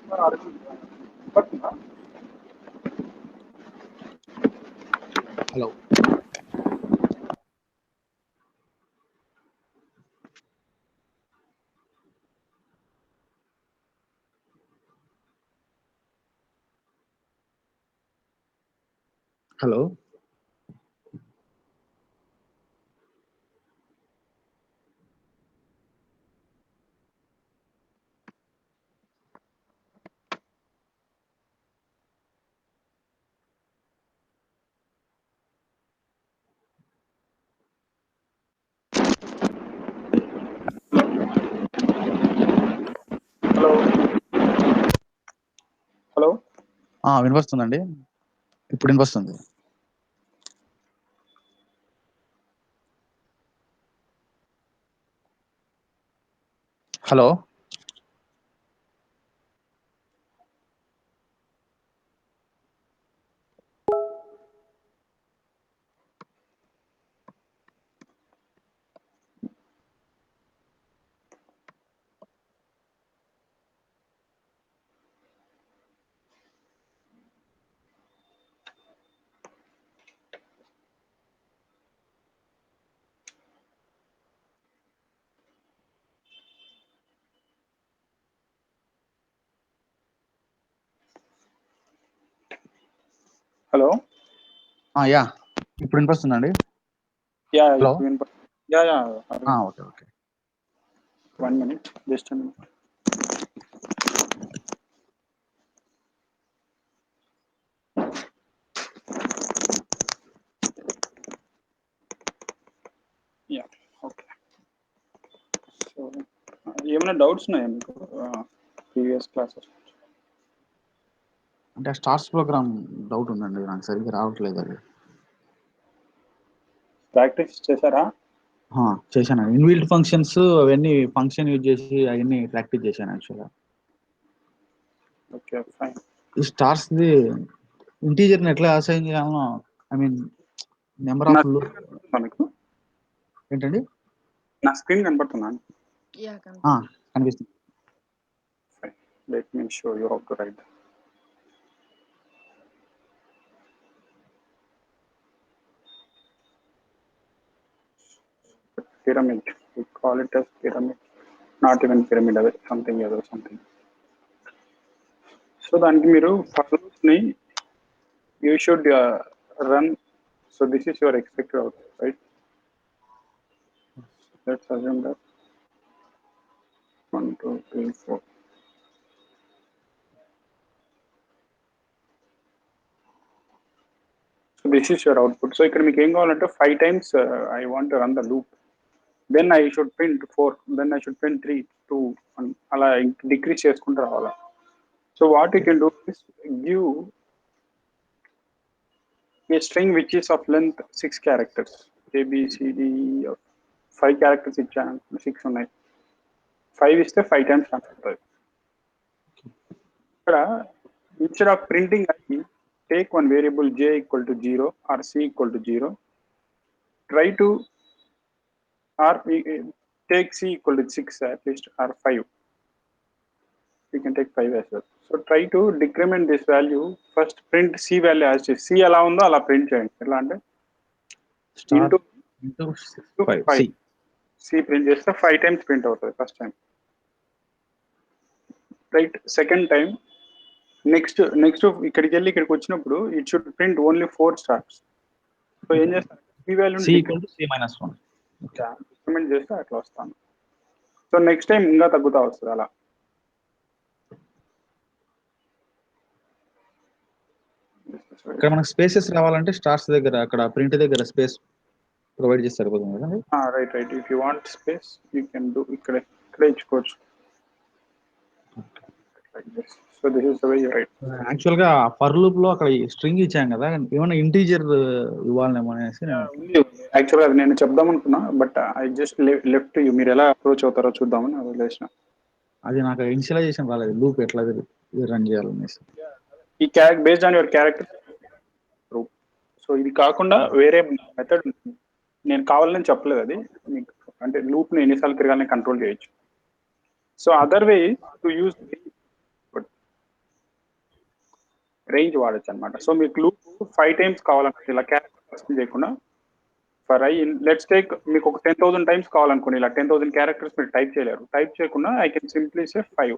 Hello hello hello hello వినిపిస్తుందండి. ఇప్పుడు వినిపిస్తుంది. హలో హలో యా ఇప్పుడు వినిపిస్తుందండి. Yeah hello yeah yeah okay okay 1 minute, just a minute. Yeah okay. So ఏమైనా doubts ఉన్నాయా మీకు ప్రీవియస్ క్లాసెస్? అంటే స్టార్స్ ప్రోగ్రామ్ డౌట్ ఉందండి, నాకు సరిగ్గా రావట్లేదు. అది ప్రాక్టీస్ చేశారా? చేశాను. ఇన్బిల్ట్ ఫంక్షన్స్ అవన్నీ ఫంక్షన్ యూజ్ చేసి అవన్నీ ప్రాక్టీస్ చేశాను యాక్చువల్గా. Okay fine. ఈ స్టార్స్ది ఇంటీజర్ని ఎట్లా అసైన్ చేయాలనో, ఐ మీన్ నెంబర్ ఆఫ్ మీకు ఏంటండి? నా స్క్రీన్ కనపడుతుందా? కనిపిస్తుంది. Let me show you how to right. Pyramid, we call it as pyramid, not even pyramid, something other something. So దానికి మీరు ఫస్ట్ ని you should run. So this is your expected output, right? Let's assume that 1 2 3 4. So this is your output. So ఇక్కడ మీకు ఏం కావాలంటే 5 times I want to run the loop. Then I should print 4. Then I should print 3 2 and అలా decrease చేసుకుంటూ రావాలి. So what you can do is give a string which is of length 6 characters. A B C D E 5 characters ఇచ్చాను, 6 ఉన్నాయి. 5 ఇస్తే 5 times run అవుతుంది. ఇక్కడ instead of printing I, take one variable j equal to 0 or c equal to 0. Try to or take c equal to 6 at least or 5. You can take 5 as well. So try to decrement this value. First print c value as is. c ఎలా ఉందో అలా print చేయండి. ఎలా అంటే into 5 c print చేస్తే 5 times print అవుతుంది first time. Right. Second time next ఇక్కడికి వెళ్ళి ఇక్కడికి వచ్చినప్పుడు it should print only 4 stars. So ఏం చేస్తారు, c వాల్యూ డిక్రిమెంట్ చేస్తే అట్లా వస్తాను. సో నెక్స్ట్ టైం ఇంకా తగ్గుతా వస్తుంది అలా. ఇక్కడ మనకు స్పేసెస్ రావాలంటే స్టార్స్ దగ్గర అక్కడ ప్రింట్ దగ్గర స్పేస్ ప్రొవైడ్ చేసి సరిపోతుంది కదండి. Right. If you want space you can do ఇక్కడే ఇచ్చుకోవచ్చు. So this is the way you right. Actual గా ఫర్ లూప్ లో అక్కడ స్ట్రింగ్ ఇచ్చాం కదా, ఏమైనా ఇంటీజర్ ఇవ్వాలనేమో అనేసి. యాక్చువల్ గా అది నేను చెప్దాం అనుకున్నా, but I just left you. మీరు ఎలా అప్రోచ్ అవుతారో చూద్దామని వదిలేసిన. అది నాకు ఇనిషియలైజేషన్ రాలేదు, లూప్ ఎట్లా రన్ చేయాలనేసి. ఈ based on your character. So ఇది కాకుండా వేరే మెథడ్ నేను కావాలని చెప్పలేదు, అది మీకు అంటే లూప్ ని ఎన్నిసార్లు తిరగాలని కంట్రోల్ చేయొచ్చు. So other way to use range వాడచ్చు అనమాట. సో మీకు లూప్ 5 టైమ్స్ కావాలనుకుంటే ఇలా క్యారెక్టర్స్ చేయకుండా ఫర్ ఐ లెట్స్ టేక్ మీకు ఒక 10,000 టైమ్స్ కావాలనుకోండి, ఇలా 10,000 క్యారెక్టర్స్ మీరు టైప్ చేయలేరు. టైప్ చేయకుండా ఐ కెన్ సింప్లీ సే 5.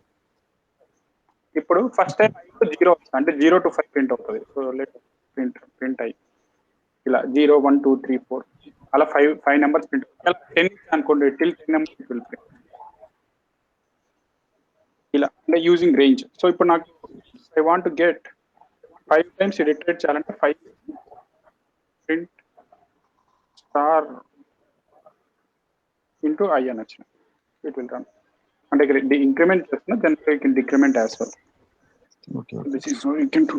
ఇప్పుడు ఫస్ట్ టైం 0 వస్తుంది అంటే 0 to 5 ప్రింట్ అవుతుంది. సో లెట్ ప్రింట్ ఐ ఇలా 0 1 2 3 4 అలా 5 నెంబర్స్ ప్రింట్. 10 అనుకోండి, టిల్ 10 నెంబర్స్ విల్ ప్రింట్ ఇలా అంటే యూజింగ్ రేంజ్. సో ఇప్పుడు నాకు I want to get 5 times iterate చేయాలంటే 5 ప్రింట్ స్టార్ ఇంటూ ఐ అని వచ్చిన ఇట్ విల్ రన్. అంటే ఇక్కడ ఇంక్రిమెంట్ చేస్తున్నా, then you can decrement as well. This is how you can do.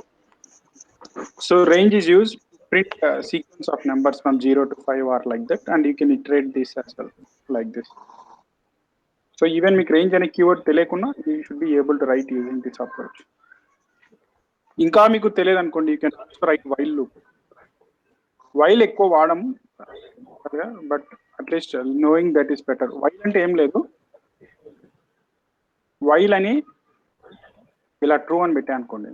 So range is used print sequence of numbers from 0 to 5 or like that, and you can iterate this as well like this. So even make range and keyword తెలియకున్నా you should be able to write using this approach. ఇంకా మీకు తెలియదు అనుకోండి, you can also write while loop. while ఎక్కువ వాడము but at least knowing that is better. while అంటే ఏం లేదు, while అని ఇలా ట్రూ అని పెట్టా అనుకోండి,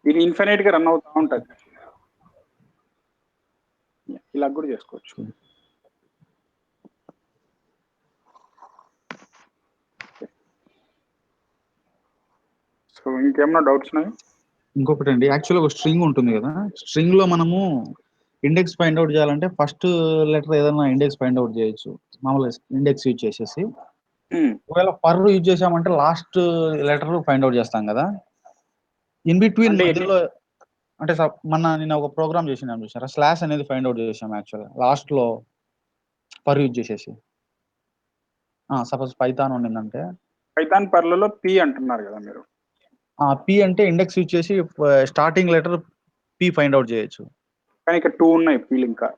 ఇది ఇన్ఫినైట్ గా రన్ అవుతూ ఉంటుంది. ఇలా కూడా చేసుకోవచ్చు. సో ఇంకేమన్నా డౌట్స్ ఉన్నాయి? ఇంకొకటి అండి, యాక్చువల్గా ఒక స్ట్రింగ్ ఉంటుంది కదా, స్ట్రింగ్ లో మనము ఇండెక్స్ ఫైండ్ అవుట్ చేయాలంటే ఫస్ట్ లెటర్ ఏదైనా ఇండెక్స్ ఫైండ్ అవుట్ చేయొచ్చు మామూలుగా ఇండెక్స్ యూజ్ చేసేసి. ఒకవేళ ఫర్ యూజ్ చేసామంటే లాస్ట్ లెటర్ ఫైండ్ అవుట్ చేస్తాం కదా, ఇన్ బిట్వీన్ మధ్యలో అంటే నేను ఒక ప్రోగ్రామ్ చేసినాను చూసారా, స్లాష్ అనేది ఫైండ్ అవుట్ చేసాం యాక్చువల్గా లాస్ట్ లో ఫర్ యూజ్ చేసేసి. సపోజ్ పైథాన్ ఉండిందంటే పైథాన్ పర్లలో పి అంటున్నారు కదా మీరు, పి అంటే ఇండెక్స్ యూజ్ చేసి starting letter P find out చేయొచ్చు. కానీ ఇక్కడ 2 ఉన్నాయి పీలు. ఇంకా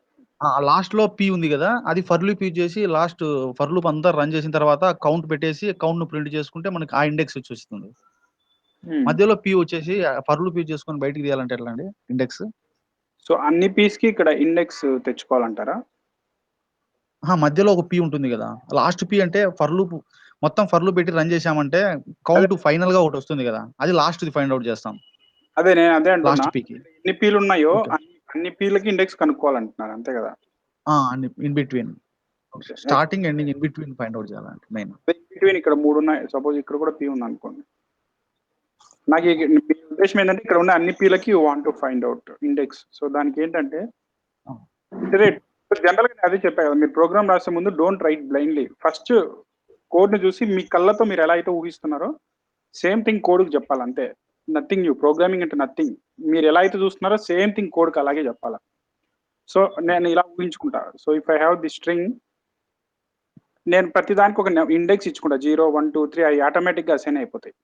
లాస్ట్ లో పి ఉంది కదా, అది ఫర్ లూప్ యూజ్ చేసి లాస్ట్ ఫర్ లూప్ అంతా రన్ చేసిన తర్వాత కౌంట్ పెట్టేసి కౌంట్ ను ప్రింట్ చేసుకుంటే మనకి ఆ ఇండెక్స్ వచ్చేస్తుంది. మధ్యలో పి వచ్చేసి ఫర్ లూప్ యూజ్ చేసుకొని బయటికి తీయాలంటే ఎట్లా అండి ఇండెక్స్? సో అన్ని పీస్ కి ఇక్కడ ఇండెక్స్ తెచ్చుకోవాలంటారా? మధ్యలో ఒక పి ఉంటుంది కదా, లాస్ట్ పి అంటే ఫర్ లూప్ మొత్తం ఫర్ లూప్ పెట్టి రన్ చేసామంటే కౌంట్ ఫైనల్ గా ఒకటి వస్తుంది కదా, అది లాస్ట్ ది ఫైండ్ అవుట్ చేస్తాం. అదే నేను అదే అంటున్నా, లాస్ట్ పీకి ఎన్ని పీలు ఉన్నాయో అన్ని పీలకి ఇండెక్స్ కనుక్కోవాలంటున్నారు అంతే కదా? In between starting ending in between find out చేయాలంటే మెయిన్. ఇన్ బిట్వీన్ ఇక్కడ 3 ఉన్నాయి, సపోజ్ ఇక్కడ కూడా పీ ఉంది అనుకోండి. నాకు మీ ఉద్దేశం ఏంటంటే ఇక్కడ ఉన్న అన్ని పీలకి you want to find out index. So దానికి ఏంటంటే జనరల్ గా అదే చెప్పా కదా, మీరు ప్రోగ్రామ్ రాసే ముందు don't write blindly. First code ని చూసి మీ కళ్ళతో మీరు ఎలా అయితే ఊహిస్తున్నారో సేమ్ థింగ్ కోడ్ కి చెప్పాలి అంతే. Nothing new. ప్రోగ్రామింగ్ అంటే నథింగ్. మీరు ఎలా అయితే చూస్తున్నారో సేమ్ థింగ్ కోడ్ కి అలాగే చెప్పాలి. సో నేను ఇలా ఊహించుకుంటా. So if I have the string, నేను ప్రతి దానికి ఒక ఇండెక్స్ ఇచ్చుకుంటా, 0 1 2 3 అవి ఆటోమేటిక్ గా అసైన్ అయిపోతాయి.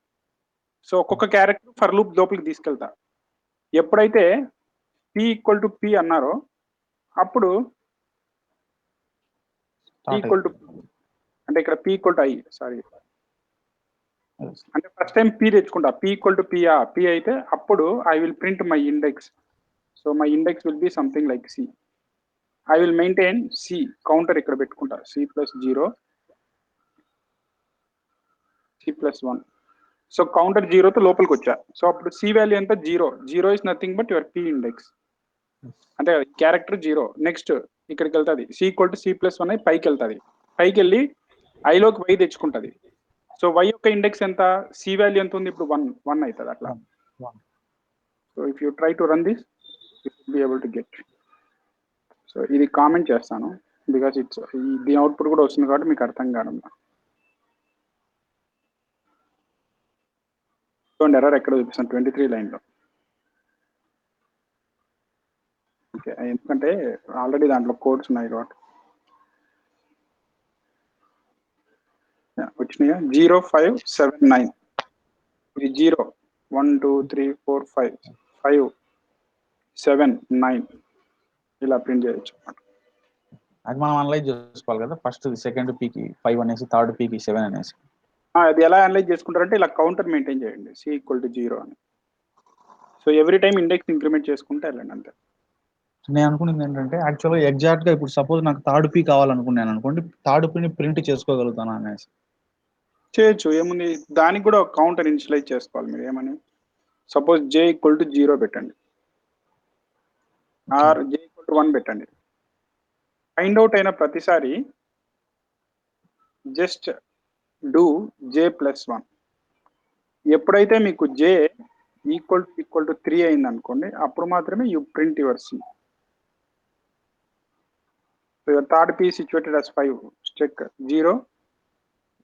సో ఒక్కొక్క క్యారెక్టర్ ఫర్ లూప్ లోపలికి తీసుకెళ్తా. ఎప్పుడైతే p ఈక్వల్ టు p అన్నారో అప్పుడు p ఈక్వల్ టు అంటే ఇక్కడ p equal to i, sorry అంటే ఫస్ట్ టైం p తెచ్చుకుంటా. p ఈక్వల్ టు p అయితే అప్పుడు I will print my index. So my index will be something like c. I will maintain c counter ఇక్కడ పెట్టుకుంటా, c+0 c+1. So counter 0తో లోపలికి వచ్చా. So అప్పుడు C value ఎంత? 0 is nothing but your P index. అంటే character 0. Next ఇక్కడికి వెళ్తుంది, C equal to c+1 అయి పైకి వెళ్తుంది. పైకి వెళ్ళి ఐలోకి y తెచ్చుకుంటుంది. సో y యొక్క ఇండెక్స్ ఎంత? సి వాల్యూ ఎంత ఉంది ఇప్పుడు? 1 అవుతుంది అట్లా. So if you try to run this you will B able to get. So ఇది కామెంట్ చేస్తాను బికాస్ ఇట్స్ దీని అవుట్పుట్ కూడా వస్తుంది కాబట్టి మీకు అర్థం కాదు. ఎర్రర్ ఎక్కడ చూపిస్తాను? 23 లైన్లో. ఓకే, ఎందుకంటే ఆల్రెడీ దాంట్లో కోడ్స్ ఉన్నాయి కాబట్టి వచ్చినాయా? 0 5 7 9. ఇది 0 1 2 3 4 5 5 7 9 ఇలా ప్రింట్ చేయొచ్చు. అది మనం అనలైజ్ చేసుకోవాలి కదా, ఫస్ట్ సెకండ్ పీకి 5 అనేసి, థర్డ్ పీకి 7 అనేసి. అది ఎలా అనలైజ్ చేసుకుంటారంటే ఇలా కౌంటర్ మెయింటైన్ చేయండి, సి ఈక్వల్ టు 0 అని. So every time index increment చేసుకుంటే వెళ్ళండి అంతే. నేను అనుకున్నది ఏంటంటే యాక్చువల్గా ఎగ్జాక్ట్ గా ఇప్పుడు సపోజ్ నాకు థర్డ్ పీ కావాలనుకున్నాను అనుకోండి, థర్డ్ పీని ప్రింట్ చేసుకోగలుగుతాను అనేసి చేయొచ్చు. ఏముంది, దానికి కూడా ఒక కౌంటర్ ఇనిషియలైజ్ చేసుకోవాలి మీరు. ఏమని సపోజ్ j ఈక్వల్ టు 0 పెట్టండి ఆర్ j ఈక్వల్ టు 1 పెట్టండి. ఫైండ్ అవుట్ అయిన ప్రతిసారి జస్ట్ డూ j ప్లస్ 1. ఎప్పుడైతే మీకు j ఈక్వల్ టు 3 అయింది అనుకోండి, అప్పుడు మాత్రమే you print your C. So your third P situated as 5. Check 0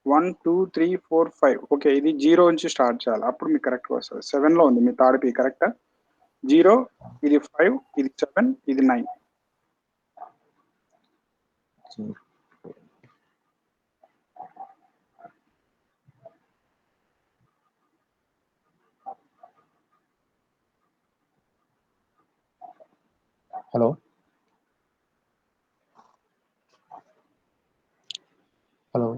1 2 3 4 5. Okay, ఇది 0 నుంచి స్టార్ట్ చేయాలి, అప్పుడు మీకు కరెక్ట్గా వస్తుంది. 7లో ఉంది మీ థర్డ్ పీ కరెక్టా? 0, ఇది 5, ఇది 7, ఇది 9. హలో హలో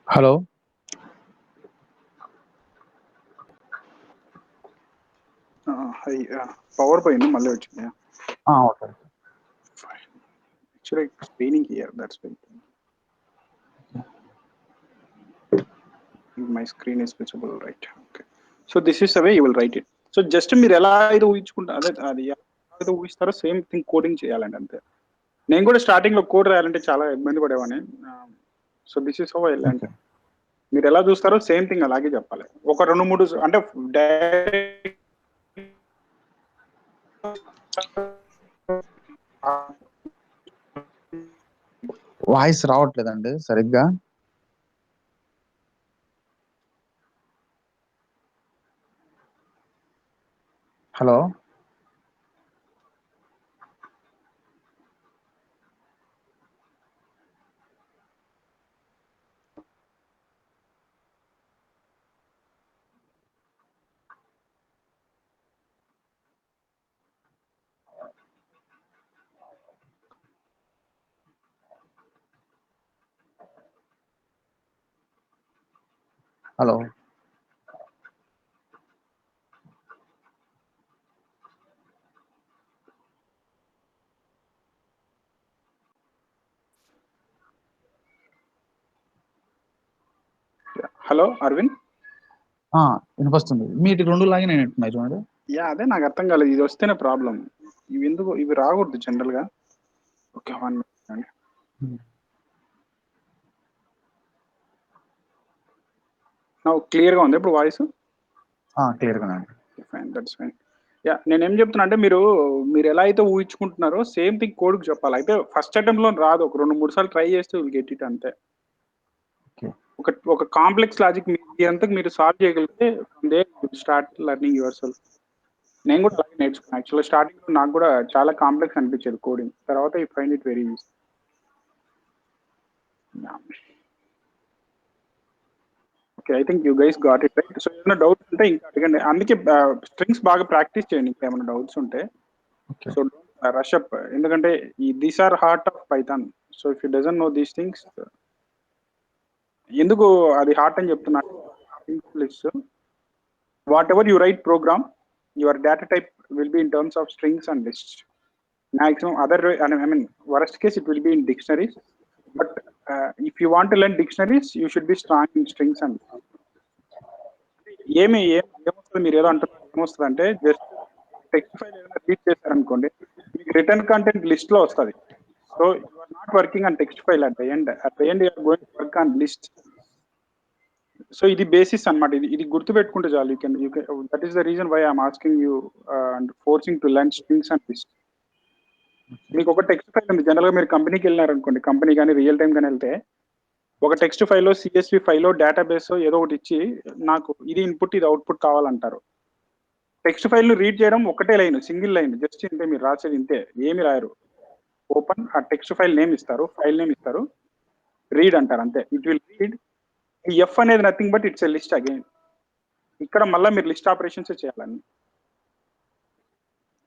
హలో పవర్ పోయింది, మళ్ళీ వచ్చింది. Okay. Actually, it's raining here. That's why. My screen is visible, right? Okay. So this is the way you will write it. So just మీరు ఎలా అయితే ఊహించుకుంటా అదే అది ఎలా అయితే ఊహిస్తారో సేమ్ థింగ్ కోడింగ్ చేయాలండి అంతే. నేను కూడా స్టార్టింగ్ లో కోడ్ రాయాలంటే చాలా ఇబ్బంది పడేవాడిని. So this is how I learn. మీరు ఎలా చూస్తారో సేమ్ థింగ్ అలాగే చెప్పాలి. ఒక 2-3 అంటే వాయిస్ రావట్లేదండి సరిగ్గా. Hello hello hello Aravind. వినిపిస్తుంది. మీటి 2 లాగే నేను వింటున్నా చూడండి. అదే నాకు అర్థం కాలేదు, ఇది వస్తేనే ప్రాబ్లం. ఇవి రాకూడదు జనరల్ గా. ఓకే, 1 minute అండి. క్లియర్ గా ఉంది ఇప్పుడు వాయిస్? క్లియర్ గా. Fine, that's fine. నేనేం చెప్తున్నా అంటే మీరు ఎలా అయితే ఊహించుకుంటున్నారో సేమ్ థింగ్ కోడ్కి చెప్పాలి. అయితే ఫస్ట్ అటెంప్ట్ లో రాదు, ఒక 2-3 సార్లు ట్రై చేస్తే విల్ గెట్ ఇట్ అంతే. ఒక కాంప్లెక్స్ లాజిక్ అంతా మీరు సాల్వ్ చేయగలిగితే స్టార్ట్ లెర్నింగ్ యువర్ సెల్ఫ్. నేను కూడా అలాగే నేర్చుకున్నాను యాక్చువల్గా. స్టార్టింగ్ లో నాకు కూడా చాలా కాంప్లెక్స్ అనిపించేది కోడింగ్, తర్వాత I find it very easy. Okay, I think you guys got it right. So ఏమైనా డౌట్స్ ఉంటే ఇంకా అడగండి. అందుకే స్ట్రింగ్స్ బాగా ప్రాక్టీస్ చేయండి ఇంకా ఏమైనా డౌట్స్ ఉంటే. సో డోంట్ రష్ అప్, ఎందుకంటే these are heart of Python. So if you doesn't know these things, ఎందుకు అది హార్ట్ అని చెప్తున్నా, whatever you write program, your data type will be in terms of strings and lists. Maximum other way, I mean, worst case it will be in dictionaries. But if you want to learn dictionaries, you should be strong in strings and ఏమొస్తుంది మీరు ఏదో అంటున్నారు. ఏమొస్తుంది అంటే just text file ఏదైనా read చేశారనుకోండి, మీకు return content list లో వస్తుంది. So you are not working on text file at the end you are going to work on list. So ఇది బేసిస్ అన్నమాట. ఇది గుర్తుపెట్టుకుంటే చాలు. You can that is the reason why I'm asking you and forcing to learn strings and list. మీకు ఒక text file ఉంది. General గా మీరు కంపెనీకి వెళ్ళినారనుకోండి, కంపెనీ కానీ రియల్ టైం కానీ వెళ్తే ఒక టెక్స్ట్ ఫైల్లో సిఎస్వి ఫైల్లో డేటాబేస్ ఏదో ఒకటి ఇచ్చి నాకు ఇది ఇన్పుట్ ఇది అవుట్పుట్ కావాలంటారు. టెక్స్ట్ ఫైల్ రీడ్ చేయడం ఒకటే లైన్, సింగిల్ లైన్, జస్ట్ ఇంతే మీరు రాసేది, ఇంతే, ఏమి రాయరు. ఓపెన్ ఆ టెక్స్ట్ ఫైల్ నేమ్ ఇస్తారు, ఫైల్ నేమ్ ఇస్తారు, రీడ్ అంటారు, అంతే. It will read. ఈ ఎఫ్ అనేది nothing but it's a list again. ఇక్కడ మళ్ళీ మీరు లిస్ట్ ఆపరేషన్స్ చేయాలని.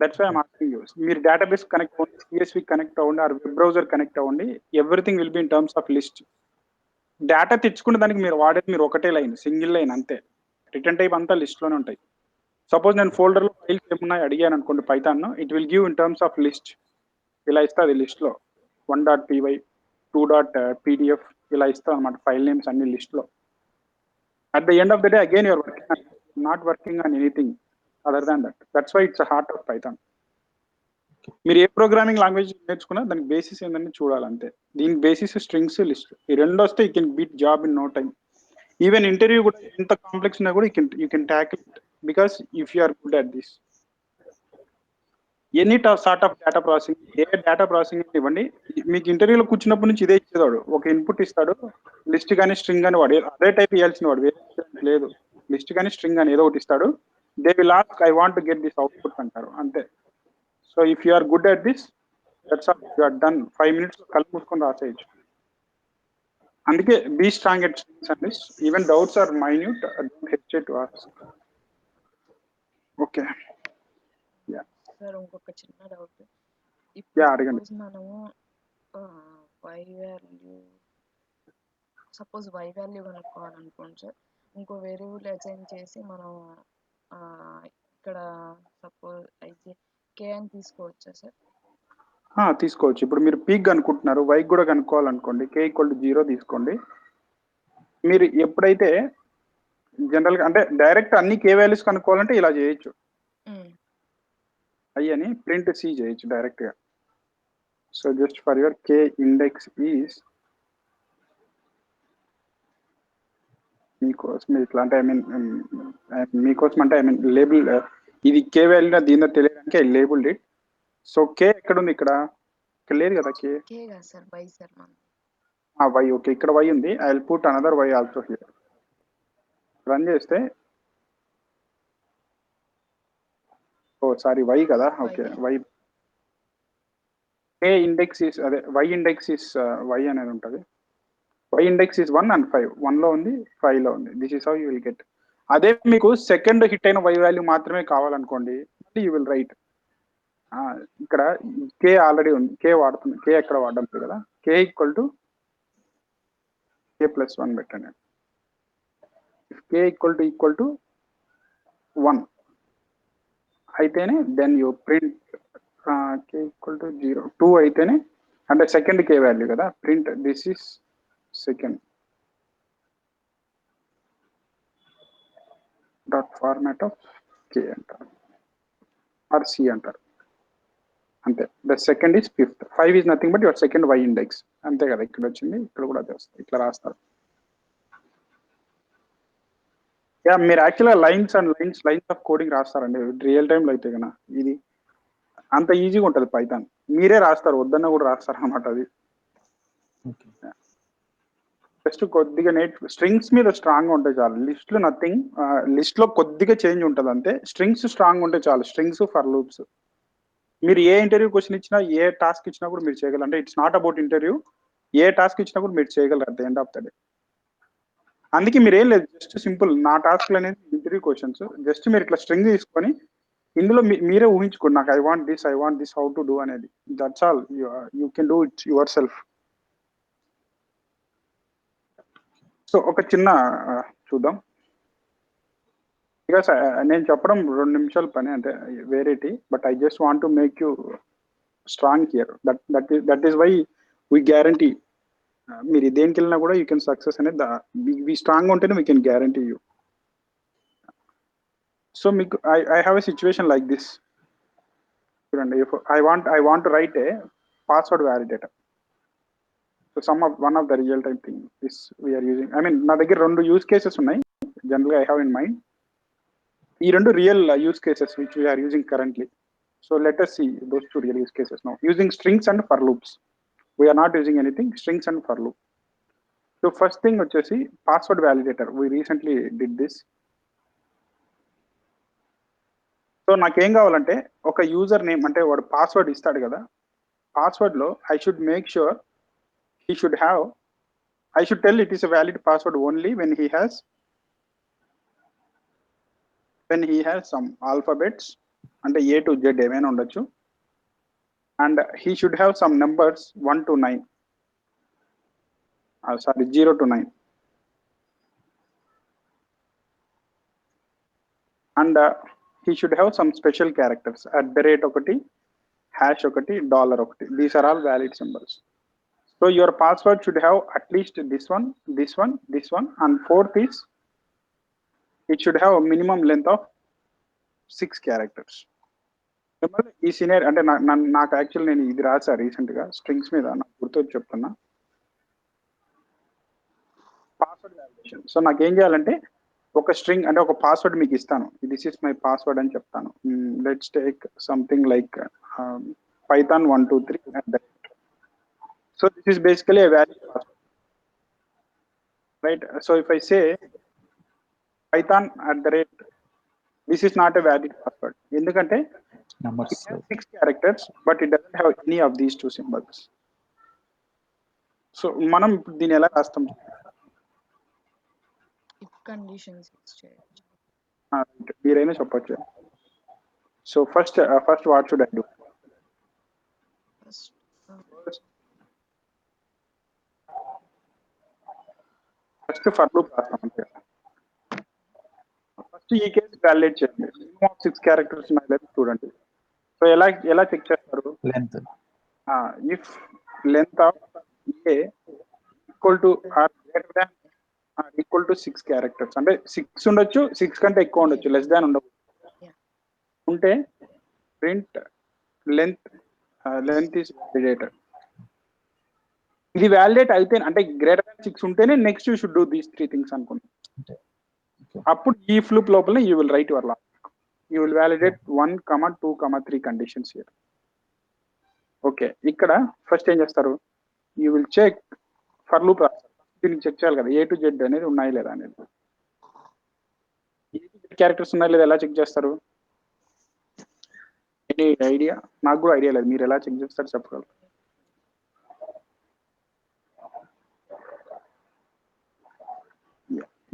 That's why I'm asking you. మీరు డేటాబేస్ కనెక్ట్ అవ్వండి, సిఎస్వి కనెక్ట్ అవ్వండి, ఆర్ వెబ్ బ్రౌజర్ కనెక్ట్ అవ్వండి, everything will be in terms of list. Data తెచ్చుకునే దానికి మీరు వాడేది మీరు ఒకటే లైన్, సింగిల్ లైన్, అంతే. రిటర్న్ టైప్ అంతా లిస్ట్ లోనే ఉంటాయి. సపోజ్ నేను ఫోల్డర్లో ఫైల్స్ ఏమున్నాయి అడిగాను అనుకోండి Python, it will give in terms of list. ఇలా ఇస్తుంది లిస్ట్లో 1.py 2.pdf ఇలా ఇస్తుంది అనమాట, ఫైల్ నేమ్స్ అన్ని లిస్ట్లో. At the end of the day again you're working, not working on anything other than that. That's why it's heart of Python. మీరు ఏ ప్రోగ్రామింగ్ లాంగ్వేజ్ నేర్చుకున్నా దానికి బేసిస్ ఏంటని చూడాలంతే. దీని బేసిస్ స్ట్రింగ్స్, లిస్ట్. ఈ రెండు వస్తే you can beat job in no time. Even interview కూడా ఎంత కాంప్లెక్స్ ఉన్నా కూడా you can tackle it, because if you are good at this. Any sort of data processing, ఏ డేటా ప్రాసెసింగ్ ఇవ్వండి, మీకు ఇంటర్వ్యూలో కూర్చున్నప్పటి నుంచి ఇదే ఇచ్చేవాడు. ఒక ఇన్పుట్ ఇస్తాడు, లిస్ట్ కానీ స్ట్రింగ్ కానీ, వాడు అదే టైప్ ఇవ్వాల్సిన వాడు, వేరే లేదు. లిస్ట్ కానీ స్ట్రింగ్ కానీ ఏదో ఒకటి ఇస్తాడు. They will ask I want to get this output అంటారు, అంతే. So if you are good at this, that's all, you are done. 5 minutes కళ్ళు మూసుకొని రాసేయచ్చు. అందుకే be strong at strings and list. Even doubts are minute, don't hesitate to ask. Okay sir, ఇంకొక చిన్న doubt. అడగండి. మనము సపోజ్ వై వాల్యూ కనుక్కోవాలనుకోండి sir, ఇంకో వేరియబుల్ అసైన్ చేసి మనం ఇక్కడ సపోజ్ అయితే కే అని తీసుకోవచ్చా సార్? తీసుకోవచ్చు. ఇప్పుడు మీరు పీక్ అనుకుంటున్నారు, వైకి కూడా కనుక్కోవాలనుకోండి, కే ఈక్వల్ టు 0 తీసుకోండి. మీరు ఎప్పుడైతే జనరల్గా అంటే డైరెక్ట్ అన్ని కే వాల్యూస్ కనుక్కోవాలంటే ఇలా చేయొచ్చు, అని ప్రింట్ సి చేయొచ్చు డైరెక్ట్గా. So just for your K index is, మీకోసం ఇట్లా అంటే మీకోసం అంటే లేబుల్, ఇది కే వాల్యూ దీనిలో తెలియడానికి I label it. So K ఎక్కడ ఉంది? ఇక్కడ లేదు కదా కే. వై, ఓకే, ఇక్కడ వై ఉంది. I will put another Y also here. Run చేస్తే, సారీ వై కదా, okay, Y. K index is, అదే వై ఇండెక్స్ ఇస్, వై అనేది ఉంటుంది. Y index is 1 and 5. 1లో ఉంది, 5లో ఉంది. This is how you will get. అదే మీకు సెకండ్ హిట్ అయిన వై వాల్యూ మాత్రమే కావాలనుకోండి, యూ విల్ రైట్. ఇక్కడ కే ఆల్రెడీ ఉంది, కే వాడుతుంది, కే ఎక్కడ వాడడం లేదు కదా. కే ఈక్వల్ టు k+1 పెట్టండి. కే ఈక్వల్ టు 1 అయితేనే then you print k equal to 0. 2 అయితేనే, అంటే సెకండ్ కే వాల్యూ కదా, print this is second. Dot format of k అంటారు ఆర్ సి అంటారు అంతే. The second is fifth. 5 is nothing but your second y index అంతే కదా. ఇక్కడ వచ్చింది, ఇక్కడ కూడా అదే వస్తుంది. ఇట్లా రాస్తారు. యా మీరు యాక్చువల్గా లైన్స్ ఆఫ్ కోడింగ్ రాస్తారండి రియల్ టైంలో అయితే కన్నా. ఇది అంత ఈజీగా ఉంటుంది పైథాన్. మీరే రాస్తారు, వద్దన్న కూడా రాస్తారు అన్నమాట. అది జస్ట్ కొద్దిగా స్ట్రింగ్స్ మీద స్ట్రాంగ్ ఉంటే చాలు. లిస్ట్ లో నథింగ్, లిస్ట్ లో కొద్దిగా చేంజ్ ఉంటుంది అంతే. స్ట్రింగ్స్ స్ట్రాంగ్ ఉంటే చాలు. Strings, for loops. మీరు ఏ ఇంటర్వ్యూ క్వశ్చన్ ఇచ్చినా, ఏ టాస్క్ ఇచ్చినా కూడా మీరు చేయగలరు. అంటే it's not about interview. A task ఇచ్చినా కూడా మీరు చేయగలరు at the end of the day. అందుకే మీరు ఏం లేదు, జస్ట్ సింపుల్ నా టాస్క్లు అనేది ఇంటర్వ్యూ క్వశ్చన్స్. జస్ట్ మీరు ఇట్లా స్ట్రింగ్ తీసుకొని ఇందులో మీరే ఊహించుకోండి, నాకు I want this how to do అనేది. That's all. You can do it yourself. So ఒక చిన్న చూద్దాం. బికాస్ నేను చెప్పడం 2 నిమిషాల పని అంటే వేరేటి, but I just want to make you strong here. That is why we guarantee. మీరు దేనికి వెళ్ళినా కూడా యూ కెన్ సక్సెస్ అనేది. వీ స్ట్రాంగ్ ఉంటేనే we can guarantee you. So మీకు I have a situation like this. చూడండి, I want to write a password validator. So one of the real time thing is we are using. I mean, నా దగ్గర 2 use cases ఉన్నాయి జనరల్గా I have in mind. ఈ 2 real use cases which we're using currently. So let us see those 2 real use cases now using strings and for loops. We are not using anything, strings and for loop. So first thing వచ్చేసి password validator. We recently did this. So నాకేం కావాలంటే ఒక user name అంటే వాడు password ఇస్తాడు కదా, పాస్వర్డ్లో I should make sure he should have, I should tell it is a valid password only when he has some alphabets అంటే A to Z ఏమైనా ఉండొచ్చు, and he should have some numbers 1 to 9, 0 to 9, and he should have some special characters @ ఒకటి, hash ఒకటి, $ఒకటి. These are all valid symbols. So your password should have at least this one, and fourth is it should have a minimum length of 6 characters. ఈ senior అంటే నాకు actual నేను ఇది రాసా రీసెంట్గా స్ట్రింగ్స్ మీద, నాకు గుర్తొచ్చి చెప్తున్నా. Password validation. సో నాకు ఏం చేయాలంటే ఒక స్ట్రింగ్ అంటే ఒక పాస్వర్డ్ మీకు ఇస్తాను, దిస్ ఇస్ మై పాస్వర్డ్ అని చెప్తాను. Let's take something like python 123. So this is basically a valid password, right? So if I say python @ this is not a valid password. ఎందుకంటే it has 6 characters but it doesn't have any of these 2 symbols. So మనం దీన్ని ఎలా రాస్తాం? if conditions చేయొచ్చు. మీరైనా చెప్పొచ్చు. So first what should I do? First for loop రాస్తాం అంతే. ఫస్ట్ ఈ కేసు వ్యాలిడేట్ చేయండి. మినిమం ఆఫ్ 6 క్యారెక్టర్స్ ఉన్నాయి లేదా చూడండి. సో ఎలా చెక్ చేస్తారు? Length. If length of A equal to or greater than or equal to 6 characters, అంటే 6 ఉండొచ్చు, 6 కంటే ఎక్కువ ఉండొచ్చు, లెస్ దాన్ ఉండదు. ఉంటే ప్రింట్ లెంత్ ఈస్ వ్యాలిడేటెడ్. ఇది వ్యాలిడేట్ అయితే అంటే గ్రేటర్ దాన్ 6 ఉంటేనే next you should do these 3 things అనుకుంటాం. అప్పుడు ఈ ఫ్లూప్ లోపల you will write your logic. You will validate 1, 2, 3 conditions here. Okay, ఇక్కడ ఫస్ట్ ఏం చేస్తారు? You will check for loop రాస్తారు. దీనికి చెక్ చేయాలి కదా A to Z అనేది ఉన్నాయి లేదా అనేది. A to Z క్యారెక్టర్స్ ఉన్నాయి లేదా ఎలా చెక్ చేస్తారు? Any idea? నాకు కూడా ఐడియా లేదు, మీరు ఎలా చెక్ చేస్తారు చెప్పగలరు?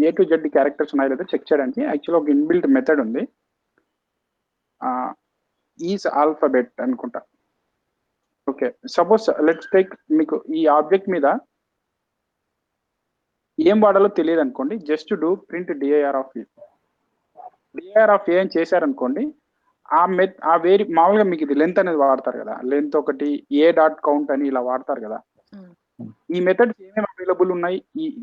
A to Z క్యారెక్టర్స్ ఉన్నాయి లేదా చెక్ చేయడానికి యాక్చువల్గా ఒక ఇన్బిల్ట్ మెథడ్ ఉంది, ఈజ్ ఆల్ఫాబెట్ అనుకుంటా. ఓకే, సపోజ్ లెట్స్ టేక్, మీకు ఈ ఆబ్జెక్ట్ మీద ఏం వాడాలో తెలియదు అనుకోండి, just do print dir of a. dir of a అని చేశారనుకోండి, ఆ వేరి మామూలుగా మీకు ఇది లెంత్ అనేది వాడతారు కదా, లెంత్ ఒకటి a.count అని ఇలా వాడతారు కదా. ఈ మెథడ్స్ ఏమేమి అవైలబుల్ ఉన్నాయి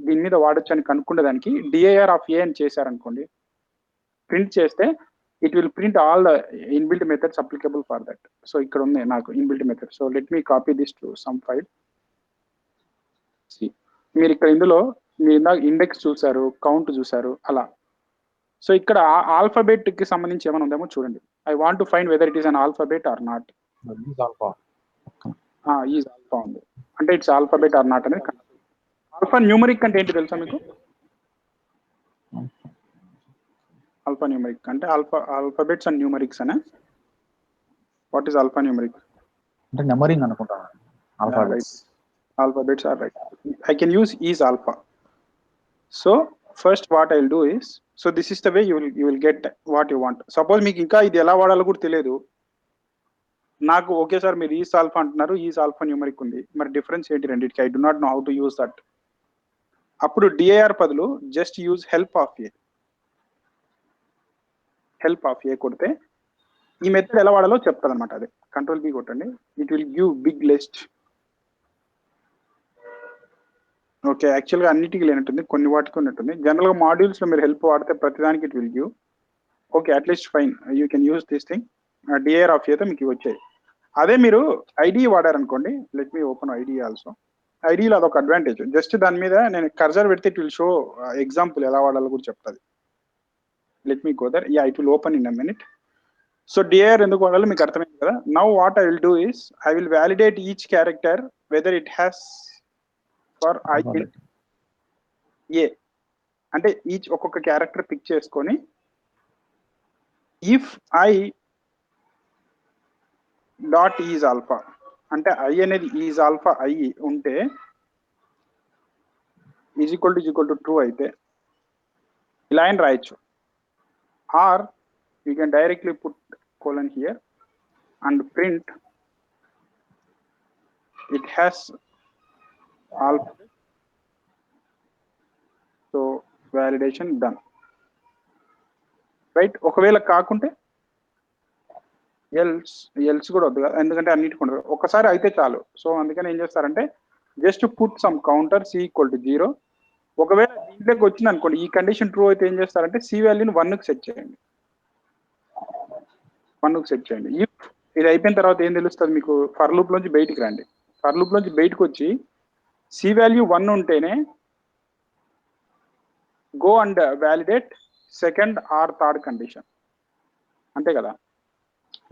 దీని మీద వాడొచ్చు అని కనుక్కునే దానికి dir of a అని చేశారనుకోండి, ప్రింట్ చేస్తే it will print all the inbuilt methods applicable for that. So ఇక్కడ ఉంది నాకు inbuilt method. So let me copy this to some file. See, మీరు ఇక్కడ ఇందులో మీరు ఇందాక ఇండెక్స్ చూసారు, కౌంట్ చూసారు అలా. సో ఇక్కడ ఆల్ఫాబెట్ కి సంబంధించి ఏమైనా ఉందేమో చూడండి. I want to find whether it is an alphabet or not. Is alpha ఉంది అంటే ఇట్స్ ఆల్ఫాబెట్ ఆర్ నాట్ అనేది. ఆల్ఫా న్యూమరిక్ అంటే ఏంటి తెలుసా మీకు? ఆల్ఫా న్యూమరిక్ అంటే ఆల్ఫాబెట్స్ అండ్ న్యూమరిక్స్ అనే. What is alpha numeric? అంటే నెంబరింగ్ అనుకుంటాను. Alphabets are right. I can use is alpha. So first what I'll do is, so this is the way you will get what you want. Suppose మీకు ఇంకా ఇది ఎలా వాడాలో కూడా తెలియదు, నాకు ఓకే సార్ మీరు ఈజ్ ఆల్ఫా అంటున్నారు, ఈజ్ ఆల్ఫా న్యూమరిక్ ఉంది, మరి డిఫరెన్స్ ఏంటి రెండింటికి? I do not know how to use that. అప్పుడు డిఐఆర్ బదులు just use help of A కొడితే ఈ మెథడ్ ఎలా వాడాలో చెప్తాను అనమాట. అదే కంట్రోల్ బి కొట్టండి, it will give big list. Okay, యాక్చువల్గా అన్నిటికీ లేనట్టుంది, కొన్ని వాటికి ఉన్నట్టుంది. జనరల్గా మాడ్యూల్స్లో మీరు హెల్ప్ వాడితే ప్రతిదానికి it will give. Okay, at least fine, you can use this thing. DIR of ఏతో మీకు వచ్చాయి. అదే మీరు ఐడి వాడారనుకోండి, let me open ID also. ఐడిలో అదొక అడ్వాంటేజ్, జస్ట్ దాని మీద నేను కర్సర్ పెడితే ఇట్ విల్ షో ఎగ్జాంపుల్ ఎలా వాడాలో కూడా చెప్తుంది. Let me go there. Yeah, it will open in a minute. So DIR ఎందుకు వాడాలో మీకు అర్థమైంది కదా. Now what I will do is, I will validate each character whether it has for I in A. అంటే each ఒక్కొక్క character pick చేసుకొని if I dot is alpha అంటే I అనేది ఈజ్ ఆల్ఫా ఐ ఉంటే ఈజ్ ఈక్వల్ టు ట్రూ అయితే ఇలా అని రాయొచ్చు. Or you can directly put colon here and print it has alpha. So validation done, right? ఒకవేళ కాకుంటే ఎల్స్ కూడా వద్దు, ఎందుకంటే అన్నిటికి ఉండదు, ఒకసారి అయితే చాలు. సో అందుకని ఏం చేస్తారంటే just put some counter C equal to 0. ఒకవేళ దీంట్లోకి వచ్చింది అనుకోండి, ఈ కండిషన్ ట్రూ అయితే ఏం చేస్తారంటే సి వాల్యూని 1కి సెట్ చేయండి. 1కి సెట్ చేయండి. ఇఫ్ ఇది అయిపోయిన తర్వాత ఏం తెలుస్తుంది మీకు? ఫర్ లూప్ లోంచి బయటికి రండి. ఫర్ లూప్ లోంచి బయటకు వచ్చి సి వాల్యూ 1 ఉంటేనే go and validate second or third condition. అంతే కదా.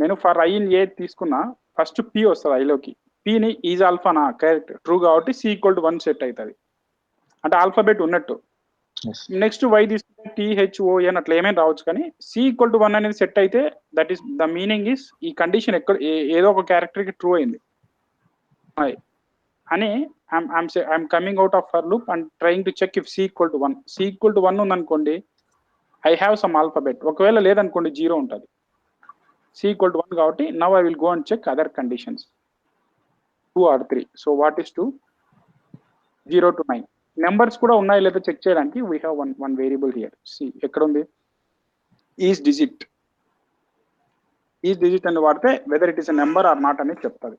నేను ఫర్ ఐ ఇన్ ఏ తీసుకున్నా, ఫస్ట్ పి వస్తుంది ఐలోకి. పిని ఈజ్ ఆల్ఫా నా కరెక్ట్ ట్రూ కాబట్టి సి ఈక్వల్ టు 1 సెట్ అవుతుంది, అంటే ఆల్ఫాబెట్ ఉన్నట్టు. నెక్స్ట్ వై తీసుకుంటే THON అట్లా ఏమైనా రావచ్చు, కానీ సి ఈక్వల్ టు 1 అనేది సెట్ అయితే that is the meaning is ఈ కండిషన్ ఎక్కడ ఏదో ఒక క్యారెక్టర్కి ట్రూ అయింది అని. I'm coming out of for loop and trying to check if C equal to 1. C equal to 1 ఉందనుకోండి, ఐ హ్యావ్ సమ్ ఆల్ఫాబెట్. ఒకవేళ లేదనుకోండి 0 ఉంటుంది. సి ఈక్వల్ టు 1 కాబట్టి now I will go and check other conditions 2 or 3. So what is 2? 0 to 9 numbers కూడా ఉన్నాయో లేదో check చేయడానికి we have one variable here. C ఎక్కడ ఉంది? ఈజ్ డిజిట్ అని వాడితే whether it is a number or not అనేది చెప్తుంది.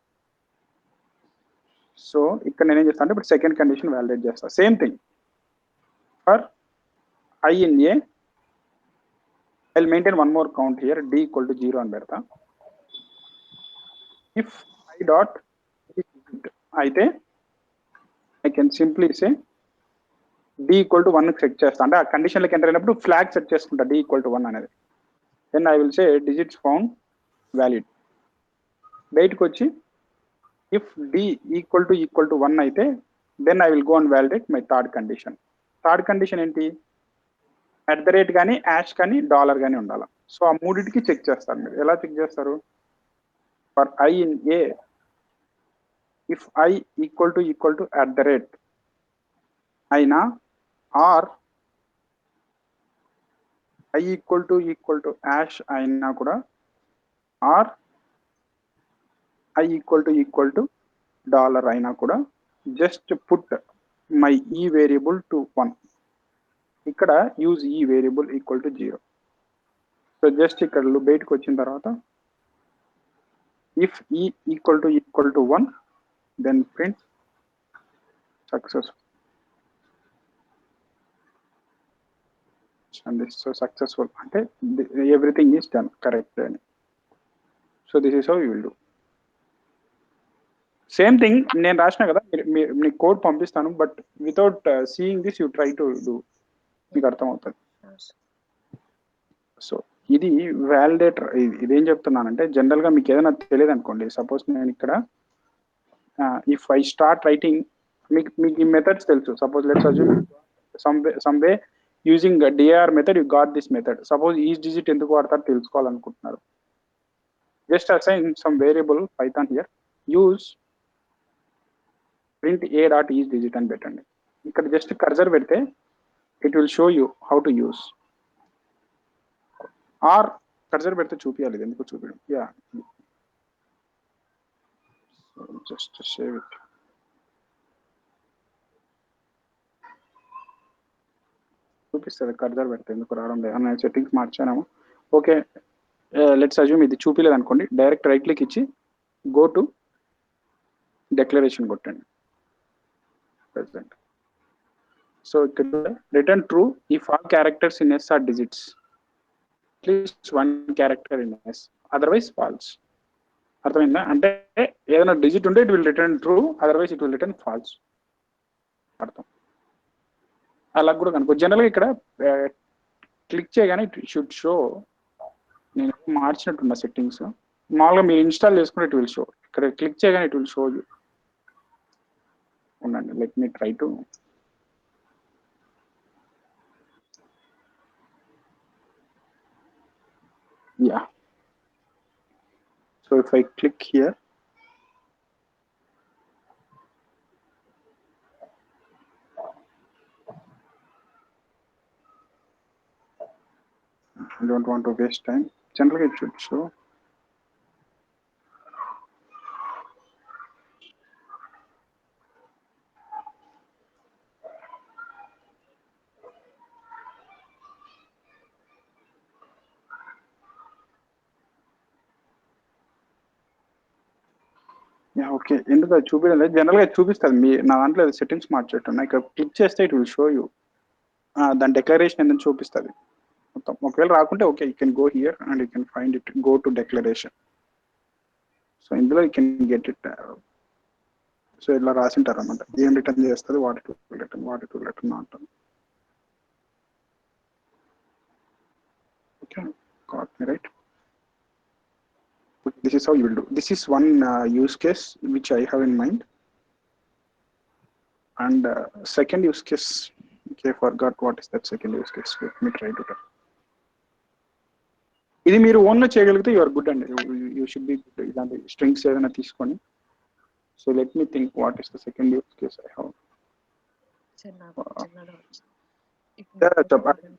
సో ఇక్కడ నేనేం చేస్తాను అంటే ఇప్పుడు సెకండ్ కండిషన్ వ్యాలిడేట్ చేస్తాను. Same thing for I in A I will maintain one more count here, D equal to 0 అని పెడతా. ఇఫ్ ఐ డాట్ అయితే I can simply say D equal to 1కి సెట్ చేస్తా, అంటే ఆ కండిషన్లోకి ఎంటర్ అయినప్పుడు ఫ్లాగ్ సెట్ చేసుకుంటా డి ఈక్వల్ టు 1 అనేది. Then I will say digits found valid. బయటకు వచ్చి ఇఫ్ డి ఈక్వల్ టు 1 అయితే then I will go and validate my third condition. Third condition ఏంటి? @ కానీ యాష్ కానీ డాలర్ కానీ ఉండాలి. సో ఆ మూడింటికి చెక్ చేస్తారు. మీరు ఎలా చెక్ చేస్తారు? For I in A if I equal to @ అయినా or I equal to hash అయినా కూడా, or I equal to dollar అయినా కూడా just put my E variable to 1. ఇక్కడ use E variable equal to 0. So just ఇక్కడ బయటకు వచ్చిన తర్వాత if E equal to 1 then print success. and this so successful అంటే everything is done correct అని. So this is how you will do. Same thing నేను రాసిన కదా మీకు కోడ్ పంపిస్తాను, but without seeing this you try to do, మీకు అర్థమవుతుంది. So ఇది వ్యాలిడేటర్. ఇదేం చెప్తున్నానంటే జనరల్గా మీకు ఏదైనా తెలియదు అనుకోండి, సపోజ్ నేను ఇక్కడ ఇఫ్ ఐ స్టార్ట్ రైటింగ్, మీకు ఈ మెథడ్స్ తెలుసు. Suppose let's assume some way using DIR method you got this method. Suppose each digit ఎందుకు వాడతారు తెలుసుకోవాలనుకుంటున్నారు, just assign some variable Python here, use print a dot each digit అని పెట్టండి. ఇక్కడ జస్ట్ కర్సర్ పెడితే it will show you how to use. Or cursor పెడితే చూపించాలి, ఇది ఎందుకు చూపించడం. Yeah just save it. చూపిస్తుంది కర్సర్ పెడితే, ఎందుకు రావడం లేదు. నేను సెట్టింగ్స్ మార్చాను. ఓకే, లెట్స్ అజ్యూమ్ ఇది చూపించలేదు అనుకోండి, డైరెక్ట్ రైట్ క్లిక్ ఇచ్చి గో టు డిక్లరేషన్ కొట్టండి. Present. So return true if all characters in S are digits, at least one character in S, otherwise false. అర్థమైందా? అంటే ఏదైనా డిజిట్ ఉంటే it will return true, otherwise it will return falls. అర్థం అలా కూడా కనుకో. జనరల్గా ఇక్కడ క్లిక్ చేయగానే ఇట్ షుడ్ షో. నేను మార్చినట్టున్న సెట్టింగ్స్ మామూలుగా మీరు ఇన్స్టాల్ చేసుకుంటే ఇట్ విల్ షో. ఇక్కడ క్లిక్ చేయగానే ఇట్ విల్ షో యూ. ఉండండి, let me try to. Yeah, so if I click here, I don't want to waste time. Generally it should show. Okay, ఎందుకు అది చూపించలేదు. జనరల్గా చూపిస్తుంది. మీ నా దాంట్లో సెట్టింగ్స్ మార్చేట్టున్నా, ఇక్కడ క్లిక్ చేస్తే ఇట్ విల్ షో యూ. దాని డిక్లరేషన్ ఏంటని చూపిస్తుంది మొత్తం. ఒకవేళ రాకుంటే okay, you can go here and you can find it, go to declaration. So ఇందులో you can get it. So ఇలా రాసింటారు అనమాట, ఏం రిటర్న్ చేస్తుంది, what it will return, what it will return అంటారు. Okay, got me right. This is how you will do. This is one use case which I have in mind, and second use case, okay, forgot what is that second use case. Let me try to tell. ఇది మీరు own గా చేయగలిగితే you are good అండి. You should be good. ఇలాంటి strings ఏదైనా తీసుకొని. So let me think what is the second use case I have.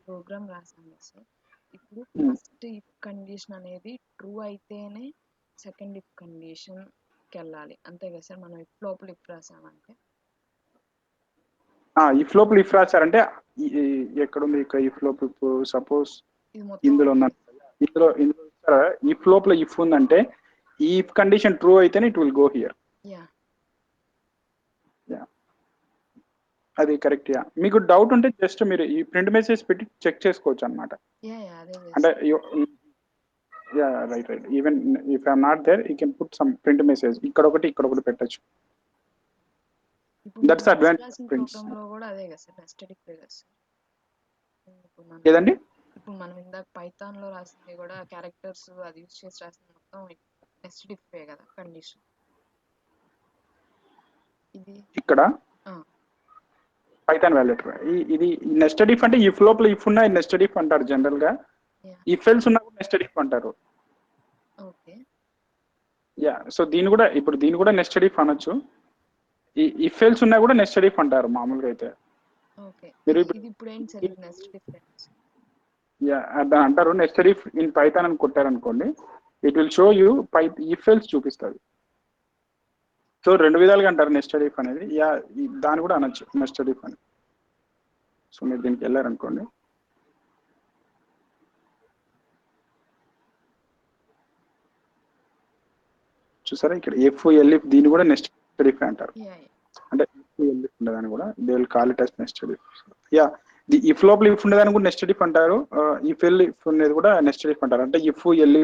Program రాసాను sir. ఇప్పుడు ఫస్ట్ ఇఫ్ కండిషన్ అనేది ట్రూ అయితేనే సెకండ్ ఇఫ్ కండిషన్ కి వెళ్ళాలి, అంతే కదా సార్? మనం ఇఫ్ లోపల ఇఫ్ రాసామంటే, ఇఫ్ లోపల ఇఫ్ రాశారంటే ఎక్కడ ఉంది ఇఫ్ లోపల? సపోజ్ ఇందులో ఉన్న ఇందులో ఇఫ్ లోపల ఇఫ్ ఉందంటే ఈ ఇఫ్ కండిషన్ ట్రూ అయితేనే ఇట్ విల్ గో హియర్. అది కరెక్ట్. మీకు డౌట్ ఉంటే జస్ట్ మీరు ఈ ప్రింట్ మెసేజ్ పెట్టి చెక్ చేసుకోవచ్చు అనమాట. అంటే right even if I'm not there you can put some print message. ఇక్కడ ఒకటి ఇక్కడ ఒకటి పెట్టచ్చు. That's advantage prints. ఏదండి? ఇప్పుడు మనం ఇందాక పైథాన్ లో రాసింది కూడా క్యారెక్టర్స్ అది యూజ్ చేసి రాసింది మొత్తం నెస్టెడ్ ఇఫ్ కదా కండిషన్. ఇది ఇక్కడ పైథాన్ వాల్యూటర్. ఇది నెస్టెడ్ ఇఫ్ అంటే ఇఫ్ లోపల ఇఫ్ ఉన్నా నెస్టెడ్ ఇఫ్ అంటారు జనరల్ గా. ఇఫ్ ఎల్స్ ఉన్నా కూడా నెస్టెడ్ ఇఫ్ అంటారు. Okay, yeah. సో దీని కూడా నెస్టెడ్ ఇఫ్ అనొచ్చు. ఇఫ్ ఎల్స్ ఉన్నా కూడా నెస్టెడ్ ఇఫ్ అంటారు మామూలుగా అయితే. ఓకే, ఇది ఇప్పుడు ఏంటి సార్ నెస్టెడ్ ఇఫ్? యా, అలా అంటారు. నెస్టెడ్ ఇఫ్ ఇన్ పైథాన్ అని కొట్టారనుకోండి, it will show you if else చూపిస్తుంది. సో రెండు విధాలుగా అంటారు నెస్టెడ్ ఇఫ్ అనేది. యా, దాన్ని కూడా అనొచ్చు నెస్టెడ్ ఇఫ్ అని. సో మీరు దీనికి వెళ్ళారనుకోండి, చూసారా ఇక్కడ ఎఫ్ ఎల్ఇఫ్, దీన్ని కూడా నెస్టెడ్ ఇఫ్ అంటారు. అంటే ఎఫ్ ఎల్ఇఫ్ ఉండదని కూడా they will call it as nested if. Yeah, if లోపల ఇఫ్ ఉండేదాన్ని కూడా నెస్టెడ్ ఇఫ్ అంటారు, ఇఫ్ ఎల్ ఇఫ్ ఉండేది కూడా నెస్టెడ్ ఇఫ్ అంటారు. అంటే ఇఫ్ ఎల్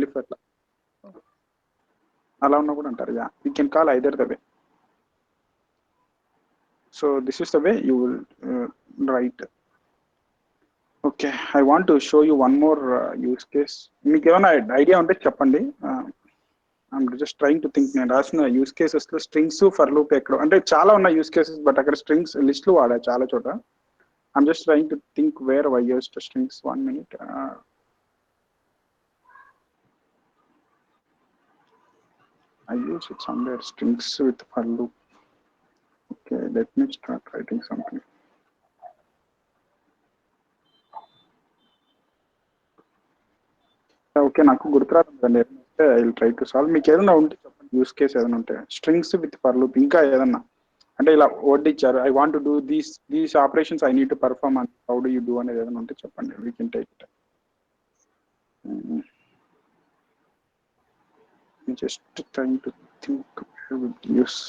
ఇఫ్ అట్లా అలా ఉన్నా కూడా అంటారు. Yeah you can call either the way. So this is the way you will right. Okay, I want to show you one more use case. మీకు ఏమైనా ఐడియా ఉంటే చెప్పండి. I'm just trying to think. నేను రాసిన use cases లో strings for loop ఎక్కడ అంటే చాలా ఉన్నాయి యూస్ కేసెస్, బట్ అక్కడ స్ట్రింగ్స్ లిస్ట్లు వాడా చాలా చోట. I'm just trying to think where I used strings. 1 minute. I use it somewhere, strings with for loop. Okay, let me start writing something. Okay, నాకు గుర్తురాదండి. I will try to solve. మీకు ఏదైనా ఉంటే చెప్పండి, use case ఏదైనా ఉంటే. Strings with for loop ఇంకా ఏదన్నా అంటే ఇలా వర్డ్ ఇచ్చారు, I want to do these operations, I need to perform and how do you do అనేది ఏదైనా ఉంటే చెప్పండి. We can take it. Just trying to think with use.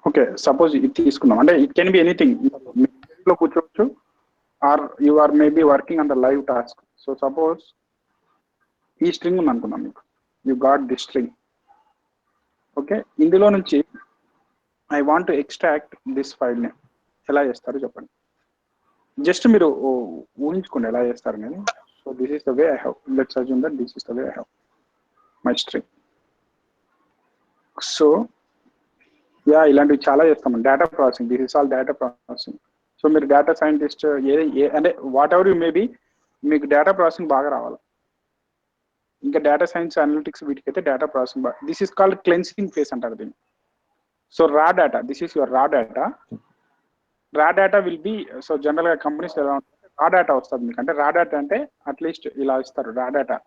Okay, suppose ఇది తీసుకుందాం. అంటే ఇట్ కెన్ బి ఎనీథింగ్. లో కూర్చోవచ్చు, or you are maybe working on the live task. So suppose ఈ స్ట్రింగ్ ఉంది అనుకుందాం, మీకు you got the string. Okay, ఇందులో నుంచి I want to extract this file name. ఎలా చేస్తారో చెప్పండి. జస్ట్ మీరు ఊహించుకోండి ఎలా చేస్తారు నేను. So this is the way I have, let's assume that this is the way I have my string. So yeah ఇలాంటివి చాలా చేస్తాం. Data processing, this is all data processing. So మీరు డేటా సైంటిస్ట్ అంటే వాట్ ఎవర్ యూ మేబీ, మీకు data processing బాగా రావాలి. ఇంకా data science analytics వీటికైతే డేటా ప్రాసెసింగ్ బాగా. This is called cleansing face అంటారు దీన్ని. సో రా డేటా, దిస్ ఈస్ యువర్ రా డేటా. రా డేటా విల్ బి, సో జనరల్గా కంపెనీస్ ఎలా ఉంటుంది, రా డేటా వస్తుంది మీకు. అంటే రా డేటా అంటే అట్లీస్ట్ ఇలా ఇస్తారు raw data.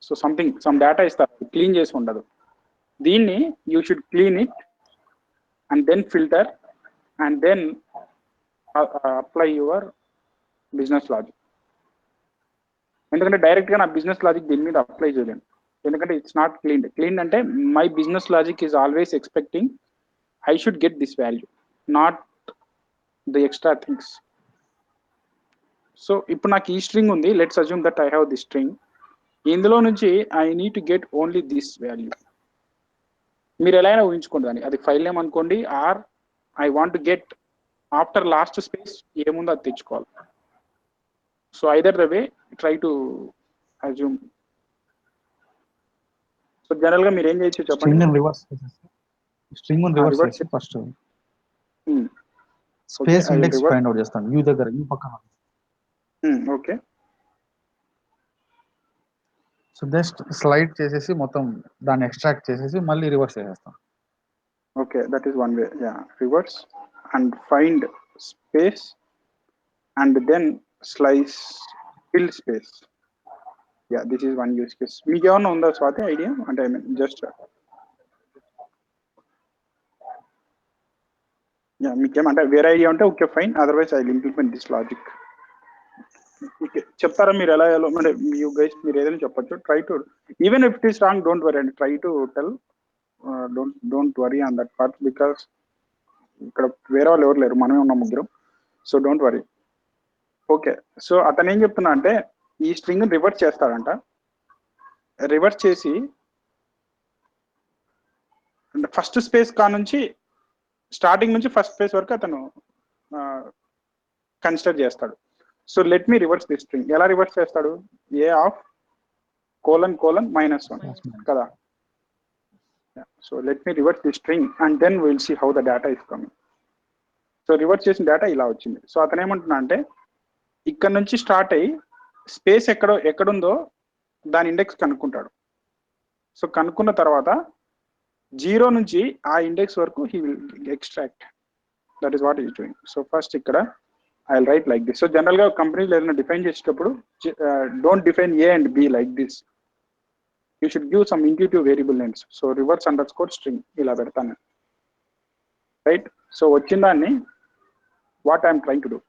So some data ఇస్తారు, క్లీన్ చేసి ఉండదు. దీన్ని you should clean it and then filter and then apply your business logic. ఎందుకంటే డైరెక్ట్గా నా బిజినెస్ లాజిక్ దీని మీద అప్లై చేయలేను, ఎందుకంటే ఇట్స్ నాట్ క్లీన్ అంటే my business logic is always expecting I should get this value, not the extra things. So ఇప్పుడు నాకు ఈ స్ట్రింగ్ ఉంది, let's assume that I have this string. ఇందులో నుంచి I need to get only this value. మీరు ఎలా అయినా ఊహించుకోండి దాన్ని, అది ఫైల్ నేమ్ అనుకోండి, or I want to get after last space ఏముందో అది తెచ్చుకోవాలి. So either the way try to assume. So general గా మీరు ఏం చేయొచ్చు చెప్పండి. స్ట్రింగ్ రివర్స్ చేసి first space index find out చేస్తాను. యూ దగ్గర, యూ పక్కన. ఓకే, సో జస్ట్ స్లైడ్ చేసేసి మొత్తం దాన్ని ఎక్స్ట్రాక్ట్ చేసేసి మళ్ళీ రివర్స్ చేసేస్తాం. Okay, that is one way. Yeah, reverse and find space and then slice fill space. Yeah, this is one use case. మీకు ఏమన్నా ఉందా స్వాతి ఐడియా? అంటే ఐ మీన్ జస్ట్ యా, మీకేమంటే వేరే ఐడియా ఉంటే okay fine, otherwise I will implement this logic. Okay, చెప్తారా మీరు ఎలా అంటే యూ గైస్ మీరు ఏదైనా చెప్పొచ్చు. Try to, even if it is wrong don't worry and try to tell. Don't worry on that part, because ఇక్కడ వేరే వాళ్ళు ఎవరు లేరు, మనమే ఉన్నాం ముగ్గురు. So don't worry. Okay, so అతను ఏం చెప్తున్నా అంటే ఈ స్ట్రింగ్ రివర్స్ చేస్తాడంట. రివర్స్ చేసి ఫస్ట్ స్పేస్ కా నుంచి స్టార్టింగ్ నుంచి ఫస్ట్ స్పేస్ వరకు అతను కన్సిడర్ చేస్తాడు. So let me reverse this string. ఎలా రివర్స్ చేస్తాడు? ఏ ఆఫ్ ::(-1) కదా. So let me reverse this string and then will see how the data is coming. So reverse చేసిన డేటా ఇలా వచ్చింది. సో అతను ఏమంటున్నా అంటే ఇక్కడ నుంచి స్టార్ట్ అయ్యి స్పేస్ ఎక్కడుందో దాని ఇండెక్స్ కనుక్కుంటాడు. సో కనుక్కున్న తర్వాత 0 నుంచి ఆ ఇండెక్స్ వరకు he will extract. That is what is doing. So first ఇక్కడ I will write like this. So జనరల్గా కంపెనీలు ఏదైనా డిఫైన్ చేసేటప్పుడు don't define a and b like this. You should give some intuitive variable names. So reverse underscore string ఇలా పెడతాను, right. So వచ్చిన దాన్ని what I'm trying to do.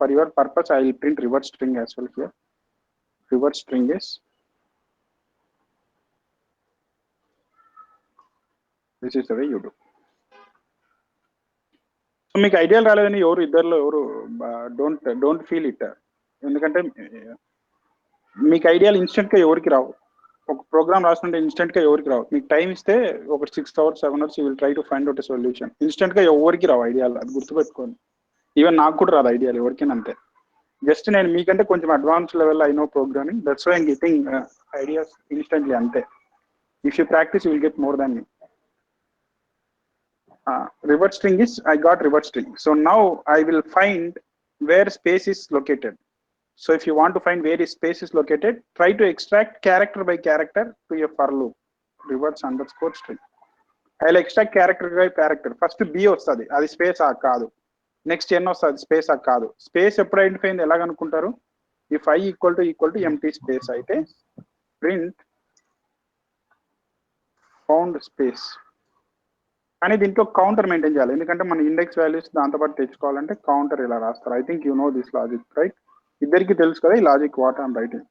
For your purpose, I will print reverse string as well here. Reverse string is, this is the way you do. So మీకు ఐడియాలు రాలేదని ఎవరు ఇద్దరులో ఎవరు don't feel it. ఎందుకంటే మీకు ఐడియాలు ఇన్స్టెంట్గా ఎవరికి రావు. ఒక ప్రోగ్రామ్ రాస్తుంటే ఇన్స్టెంట్గా ఎవరికి రావు. మీకు టైం ఇస్తే ఒక 6 hours 7 hours you will try to find out a solution. ఇన్స్టెంట్గా ఎవరికి రావు ఐడియాలు, అది గుర్తుపెట్టుకోండి. ఈవెన్ నాకు కూడా రాదు ఐడియాలు, ఎవరికైనా అంతే. జస్ట్ నేను మీకంటే కొంచెం advance level I know programming, that's why I'm getting ideas instantly అంతే. If you practice you will get more than me. Reverse string is, I got reverse string. So now I will find where space is located. So if you want to find where space is located, try to extract character by character to your for loop. Reverse underscore string. I'll extract character by character. First B వస్తుంది, అది space కాదు. Next n వస్తుంది, space కాదు. Space ఎప్పుడు identify అయింది ఎలాగనుకుంటారు? If I equal to empty space అయితే print found space. కానీ దీంట్లో కౌంటర్ మెయింటైన్ చేయాలి, ఎందుకంటే మన ఇండెక్స్ వాల్యూస్ దాంతోపాటు తెచ్చుకోవాలంటే కౌంటర్ ఇలా రాస్తారు. I think you know this logic, right? ఇద్దరికి తెలుసు కదా ఈ logic, what I'm writing.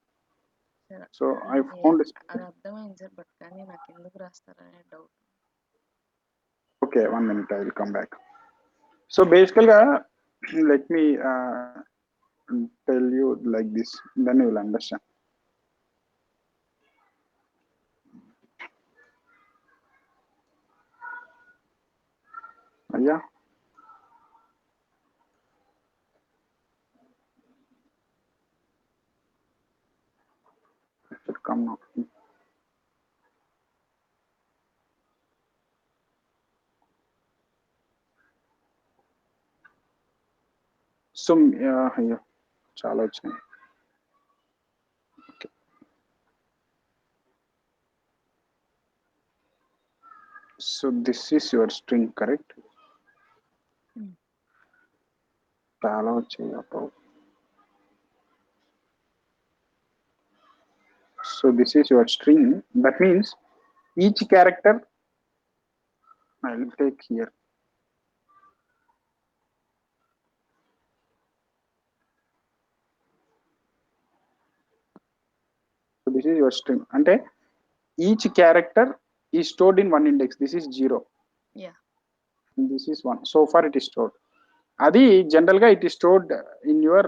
So I found అది అర్థమైంది సార్, బట్ కానీ నాకు ఎందుకు రాస్తారనే doubt. Okay, 1 minute, I will come back. So బేసికల్గా let me tell you like this, then you will understand. అయ్యా come now. సో అయ్యో చాలా వచ్చినాయి. Okay, so this is your string, correct? చాలా వచ్చాయి అప్పుడు. So this is your string. That means each character I will take here. So this is your string. Ante each character is stored in one index. This is 0. Yeah. And this is 1. So far it is stored. Adi general ga it is stored in your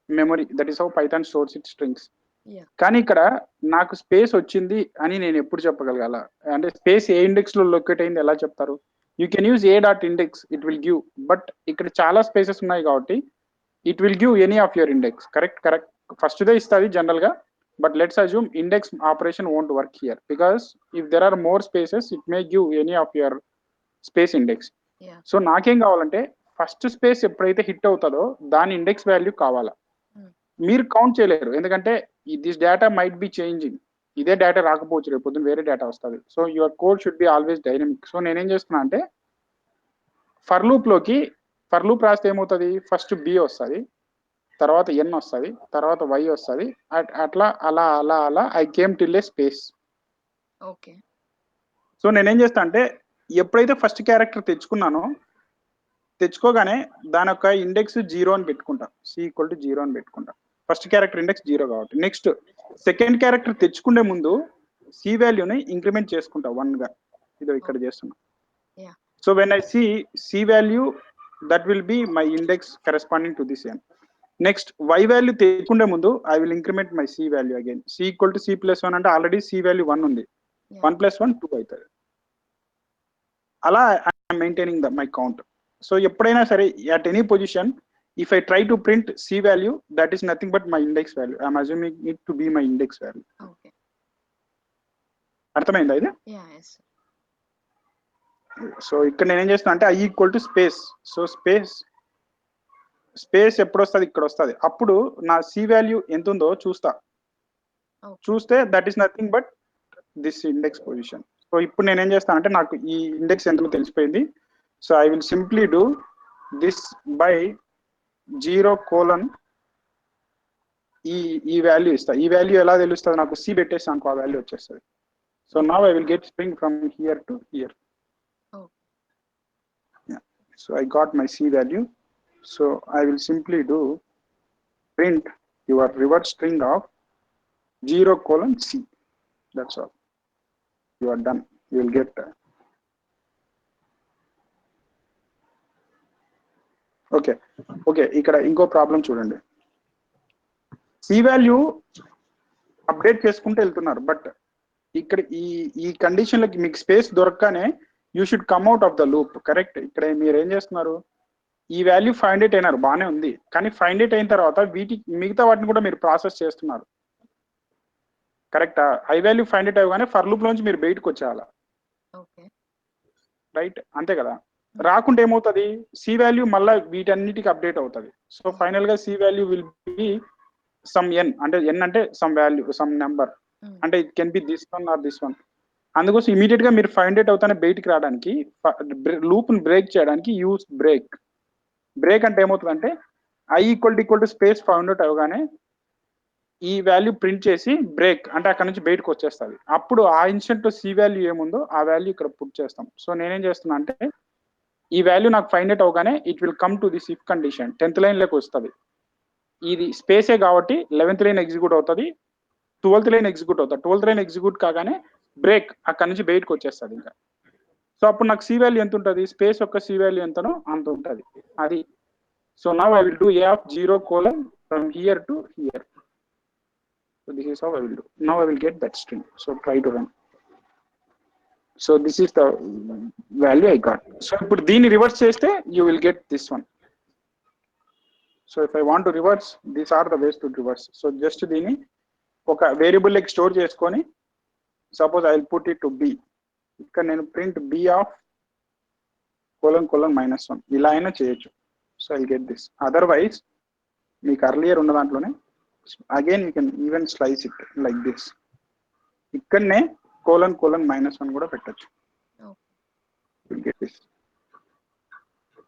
memory. That is how Python stores its strings. కానీ ఇక్కడ నాకు space వచ్చింది అని నేను ఎప్పుడు చెప్పగలగాల? అంటే space ఏ ఇండెక్స్ లో లొకేట్ అయింది ఎలా చెప్తారు? You can use A dot index, it will give. But ఇక్కడ చాలా స్పేసెస్ ఉన్నాయి కాబట్టి it will give any of your index. Correct. First they ఇస్తుంది జనరల్ గా, but let's assume index operation won't work here because if there are more spaces it may give any of your space index. So నాకేం కావాలంటే first space ఎప్పుడైతే hit అవుతుందో దాని index value కావాలా. మీరు count చేయలేరు, ఎందుకంటే this data might be changing. ఇదే డేటా రాకపోవచ్చు, రేపు పొద్దున్న వేరే డేటా వస్తుంది. So your code should be always dynamic. So నేనేం చేస్తున్నా అంటే ఫర్ లూప్ రాస్తే ఏమవుతుంది, ఫస్ట్ బి వస్తుంది, తర్వాత ఎన్ వస్తుంది, తర్వాత వై వస్తుంది, అట్లా అలా అలా అలా I came till A space. Okay. So నేనేం చేస్తా అంటే ఎప్పుడైతే ఫస్ట్ క్యారెక్టర్ తెచ్చుకోగానే దాని యొక్క ఇండెక్స్ 0 అని పెట్టుకుంటా, సి ఈక్వల్ టు 0 అని పెట్టుకుంటా. ఫస్ట్ క్యారెక్టర్ ఇండెక్స్ 0 కాబట్టి నెక్స్ట్ సెకండ్ క్యారెక్టర్ తెచ్చుకునే ముందు సి వాల్యూని ఇంక్రిమెంట్ చేసుకుంటా 1 గా. ఇదో ఇక్కడ చేస్తున్నా. So when I C value that will be my index corresponding to this N. Next Y value తెచ్చుకునే ముందు I will increment my C value again. C equal to C+1 అంటే ఆల్రెడీ సి వాల్యూ 1 ఉంది, 1 + 1 2 అవుతుంది. అలా I'm maintaining my count. So ఎప్పుడైనా సరే at any position if I try to print C value, that is nothing but my index value. I am assuming it to be my index value. Okay. అర్థమైందా ఇది? Yeah, yes. So ఇక్కడ నేను ఏం చేస్తున్నా అంటే I equal to space. So space ఎప్పుడు వస్తుంది, ఇక్కడ వస్తుంది. అప్పుడు నా సి వాల్యూ ఎంత ఉందో చూస్తే that is nothing but this index position. So ఇప్పుడు నేను ఏం చేస్తాను అంటే నాకు ఈ ఇండెక్స్ ఎంతో తెలిసిపోయింది. So I will simply do this by 0: ఈ వాల్యూ ఇస్తా. ఈ వాల్యూ ఎలా తెలుస్తుంది నాకు, సి పెట్టేసి అనుకో, ఆ వాల్యూ వచ్చేస్తుంది. So now I will get string from here to here. So I got my C value. So I will simply do print your reverse string of 0:C. That's all. You are done. You will get okay ఇక్కడ ఇంకో problem చూడండి. C value update చేసుకుంటూ వెళ్తున్నారు, but ఇక్కడ ఈ కండిషన్లకి మీకు space దొరకగానే you should come out of the loop. Correct. ఇక్కడ మీరు ఏం చేస్తున్నారు, ఈ వాల్యూ 500 అయినారు, బాగానే ఉంది, కానీ 500 అయిన తర్వాత మిగతా వాటిని కూడా మీరు ప్రాసెస్ చేస్తున్నారు. కరెక్టా? ఐ వాల్యూ 500 అవ్వగానే ఫర్ లూప్ లోంచి మీరు బయటకు వచ్చేయాలి. రైట్, అంతే కదా. రాకుంటే ఏమవుతుంది, సి వాల్యూ మళ్ళీ వీటన్నిటికి అప్డేట్ అవుతుంది. So final C value will be బి సమ్ ఎన్, అంటే ఎన్ అంటే సమ్ వాల్యూ, సమ్ నెంబర్, అంటే it can be this one or this one. అందుకోసం ఇమీడియట్ గా మీరు 500 అవుతానే బయటికి రావడానికి, లూప్ ని బ్రేక్ చేయడానికి యూస్ బ్రేక్. బ్రేక్ అంటే ఏమవుతుందంటే ఐ ఈక్వల్ టు స్పేస్ 500 అవగానే ఈ వాల్యూ ప్రింట్ చేసి బ్రేక్ అంటే అక్కడ నుంచి బయటకు వచ్చేస్తుంది. అప్పుడు ఆ ఇన్స్టెంట్ లో సి వాల్యూ ఏముందో ఆ వాల్యూ ఇక్కడ పుట్ చేస్తాం. సో నేనేం చేస్తున్నా అంటే ఈ వాల్యూ నాకు 500 అవగానే it will come to this if condition, 10th line లోకి వస్తుంది. ఇది స్పేసే కాబట్టి 11th లైన్ ఎగ్జిక్యూట్ అవుతుంది, 12th లైన్ ఎగ్జిక్యూట్ అవుతుంది. 12th లైన్ ఎగ్జిక్యూట్ కాగానే బ్రేక్ అక్కడ నుంచి బయటకు వచ్చేస్తుంది ఇంకా. సో అప్పుడు నాకు సి వాల్యూ ఎంత ఉంటుంది, స్పేస్ యొక్క సి వాల్యూ ఎంతనో అంత ఉంటుంది అది. So now I will do a of 0: from here to here. So this is how I will do. Now I will get that string. So try to run. So this is the value I got. So put దీన్ని reverse చేస్తే you will get this one. So if I want to reverse, these are the ways to reverse. So just దీన్ని ఒక variable లెక్ store చేసుకొని, suppose I will put it to b. ఇక్కడ నేను print b of : -1 ఇలా అయినా చేయొచ్చు. So I'll get this. Otherwise మీకు earlier ఉన్న దాంట్లోనే again you can even slice it like this. ఇక్కడనే : -1 కూడా పెట్టచ్చు.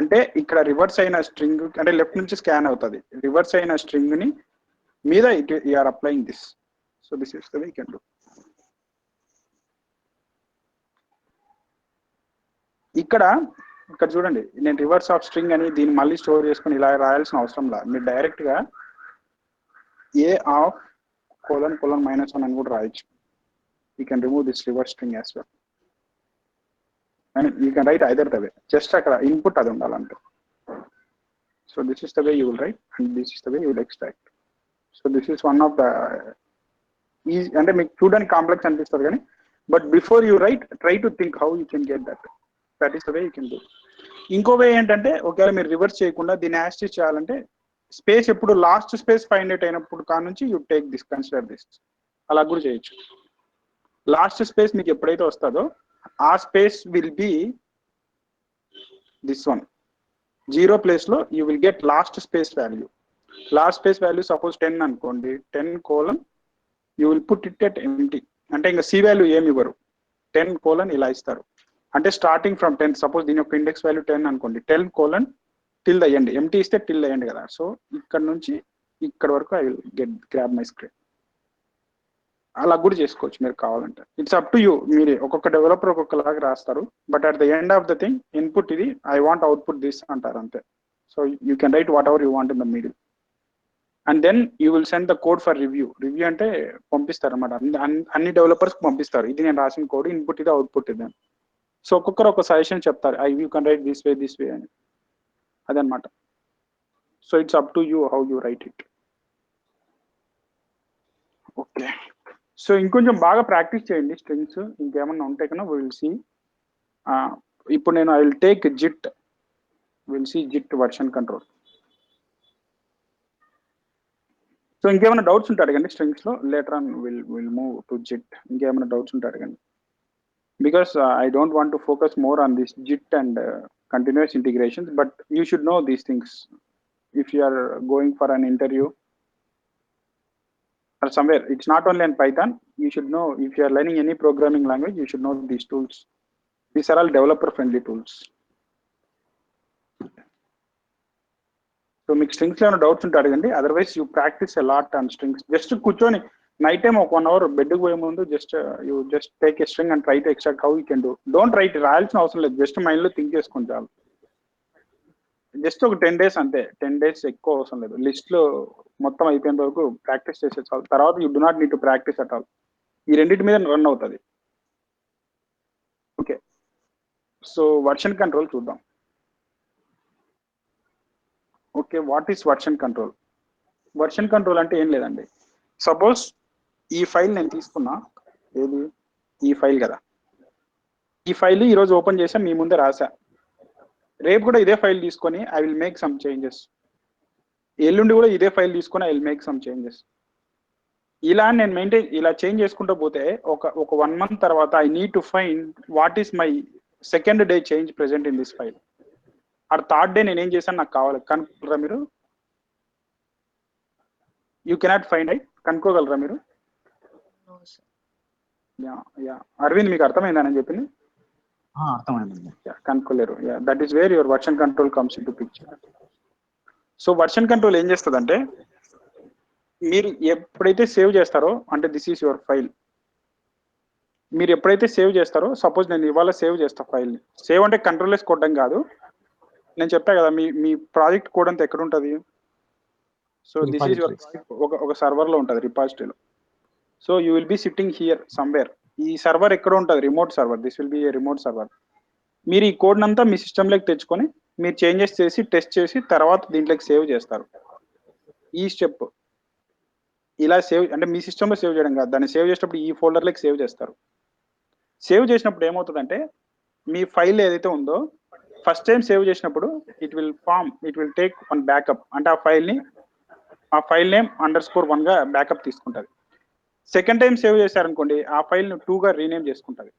అంటే ఇక్కడ రివర్స్ అయిన స్ట్రింగ్ అంటే లెఫ్ట్ నుంచి స్కాన్ అవుతుంది, రివర్స్ అయిన స్ట్రింగ్ ని మీద you are applying this. So this is the way you can do. ఇక్కడ చూడండి, నేను రివర్స్ ఆఫ్ స్ట్రింగ్ అని దీన్ని మళ్ళీ స్టోర్ చేసుకొని ఇలా రాయాల్సిన అవసరం లేదు. మీరు డైరెక్ట్ గా A of : -1 అని కూడా రాయొచ్చు. You can remove this reverse string as well. And you can write either the way. Just అక్కడ ఇన్పుట్ అది ఉండాలంటే. So this is the way you will write and this is the way you will extract. So this is one of the easy, అంటే మీకు చూడడానికి complex అనిపిస్తుంది కానీ, but before you right try to think how you can get that. That is the way you can do. ఇంకో వే ఏంటంటే, ఒకవేళ మీరు reverse చేయకుండా దీన్ని యాస్టిస్ చేయాలంటే, స్పేస్ ఎప్పుడు లాస్ట్ స్పేస్ 500 అయినప్పుడు కా నుంచి you take this, consider this, అలా కూడా చేయొచ్చు. లాస్ట్ స్పేస్ మీకు ఎప్పుడైతే వస్తుందో ఆ space will be this one. 0 place లో you will get last space value. Last space value suppose 10 అనుకోండి, 10: you will put it at empty. అంటే ఇంకా సి వాల్యూ ఏమి ఇవ్వరు, 10: ఇలా ఇస్తారు. అంటే స్టార్టింగ్ ఫ్రమ్ 10, సపోజ్ దీని యొక్క ఇండెక్స్ వాల్యూ 10 అనుకోండి, 10: till the end. ఎంటీ ఇస్తే till the end కదా. సో ఇక్కడ నుంచి ఇక్కడ వరకు I will grab my screen. అలా కూడా చేసుకోవచ్చు మీరు కావాలంటే. It's up to you. మీరు ఒక్కొక్క డెవలపర్ ఒక్కొక్కలాగా రాస్తారు, but at the end of the thing input ఇది, ఐ వాంట్ అవుట్పుట్ దిస్ అంటారు అంతే. So you can write whatever you want in the middle and then you will send the code for review. Review అంటే పంపిస్తారు అన్నమాట, అన్ని developers పంపిస్తారు, ఇది నేను రాసిన కోడ్, ఇన్పుట్ ఇది, అవుట్పుట్ ఇది. సో ఒక్కొక్కరు ఒక సజెషన్ చెప్తారు, you can right this way అని, అదనమాట. So it's up to you how you right it. Okay, so ఇంకొంచెం బాగా ప్రాక్టీస్ చేయండి స్ట్రింగ్స్. ఇంకేమన్నా ఉంటే కన్నా విల్ సీ. ఇప్పుడు నేను I will take Git, will see Git version control. So ఇంకేమైనా డౌట్స్ ఉంటే అడగండి స్ట్రింగ్స్లో. Later on will move to Git. ఇంకేమైనా డౌట్స్ ఉంటే అడగండి, because I don't want to focus more on this Git and continuous integrations, but you should know these things if you are going for an interview or somewhere. It's not only in Python. You should know, if you are learning any programming language, you should know these tools. These are all developer friendly tools. So మీకు strings లో ఏమైనా doubts ఉంటే అడగండి. Otherwise you practice a lot on strings. Just కూర్చొని night time ఒక 1 hour బెడ్కి పోయే ముందు just you just take a string and try to extract how you can do. Don't write, రాయాల్సిన అవసరం లేదు, జస్ట్ మైండ్ లో థింక్ చేసుకుని చాలు. జస్ట్ ఒక 10 days అంతే, 10 days ఎక్కువ అవసరం లేదు. లిస్ట్లో మొత్తం అయిపోయేంత వరకు ప్రాక్టీస్ చేసే చాలు. తర్వాత you do not need to practice at all. ఈ రెండింటి మీద రన్ అవుతుంది. ఓకే, సో వర్షన్ కంట్రోల్ చూద్దాం. Okay, what is version control? Version control అంటే ఏం లేదండి. సపోజ్ ఈ ఫైల్ నేను తీసుకున్నా, ఏది ఈ ఫైల్ కదా, ఈ ఫైల్ ఈరోజు ఓపెన్ చేసా, మీ ముందే రాసా. రేపు కూడా ఇదే ఫైల్ తీసుకొని I will make some changes. ఎల్లుండి కూడా ఇదే ఫైల్ తీసుకొని I will make some changes. ఇలా నేను ఇలా చేంజ్ చేసుకుంటూ పోతే ఒక 1 month తర్వాత I need to find what is my second day change present in this file. Or third day నేను ఏం చేశాను నాకు కావాలి. కనుక్కోగలరా మీరు? You cannot find it. కనుక్కోగలరా మీరు? No sir. యా అరవింద్, మీకు అర్థమైందా నేను చెప్పింది? అర్థమైంది. కనుక్కోలేరు. That is where your version control comes into picture. So version control ఏం చేస్తుందంటే, మీరు ఎప్పుడైతే సేవ్ చేస్తారో, అంటే దిస్ ఈస్ యువర్ ఫైల్, మీరు ఎప్పుడైతే సేవ్ చేస్తారో, సపోజ్ నేను ఇవాళ సేవ్ చేస్తా ఫైల్ని. సేవ్ అంటే కంట్రోల్ కొట్టడం కాదు, నేను చెప్పా కదా మీ ప్రాజెక్ట్ కోడ్ అంతా ఎక్కడ ఉంటుంది. సో దిస్ ఈస్ యువర్ ఒక సర్వర్లో ఉంటుంది, రిపాజిటరీలో. So you will be sitting here somewhere. ఈ సర్వర్ ఎక్కడ ఉంటుంది? Remote server. This will be a remote server. మీరు ఈ కోడ్ అంతా మీ సిస్టంలోకి తెచ్చుకొని మీరు చేంజెస్ చేసి టెస్ట్ చేసి తర్వాత దీంట్లోకి సేవ్ చేస్తారు. ఈ స్టెప్ ఇలా సేవ్ అంటే మీ సిస్టంలో సేవ్ చేయడం కాదు, దాన్ని సేవ్ చేసినప్పుడు ఈ ఫోల్డర్లోకి సేవ్ చేస్తారు. సేవ్ చేసినప్పుడు ఏమవుతుందంటే, మీ ఫైల్ ఏదైతే ఉందో ఫస్ట్ టైం సేవ్ చేసినప్పుడు it will take one backup. అంటే ఆ ఫైల్ నేమ్ _1గా బ్యాకప్ తీసుకుంటుంది. సెకండ్ టైం సేవ్ చేశారనుకోండి, ఆ ఫైల్ను 2గా రీనేమ్ చేసుకుంటుంది.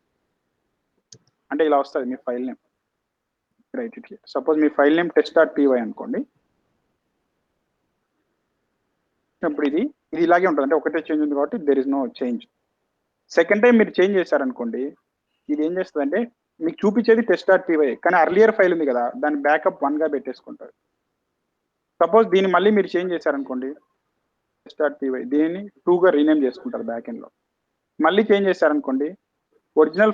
అంటే ఇలా వస్తుంది మీ file name. Write it here. Suppose మీ ఫైల్ నేమ్ test.py అనుకోండి. ఇప్పుడు ఇది ఇలాగే ఉంటుంది, అంటే ఒకటే చేంజ్ ఉంది కాబట్టి there is no change. Second time మీరు చేంజ్ చేశారనుకోండి, ఇది ఏం చేస్తుంది అంటే మీకు చూపించేది test.py, కానీ అర్లియర్ ఫైల్ ఉంది కదా, దాన్ని బ్యాకప్ 1గా పెట్టేసుకుంటారు. సపోజ్ దీన్ని మళ్ళీ మీరు చేంజ్ చేశారనుకోండి, test.py, దీన్ని 2గా రీనేమ్ చేసుకుంటారు బ్యాక్ ఎండ్లో. మళ్ళీ చేంజ్ చేశారనుకోండి, ఒరిజినల్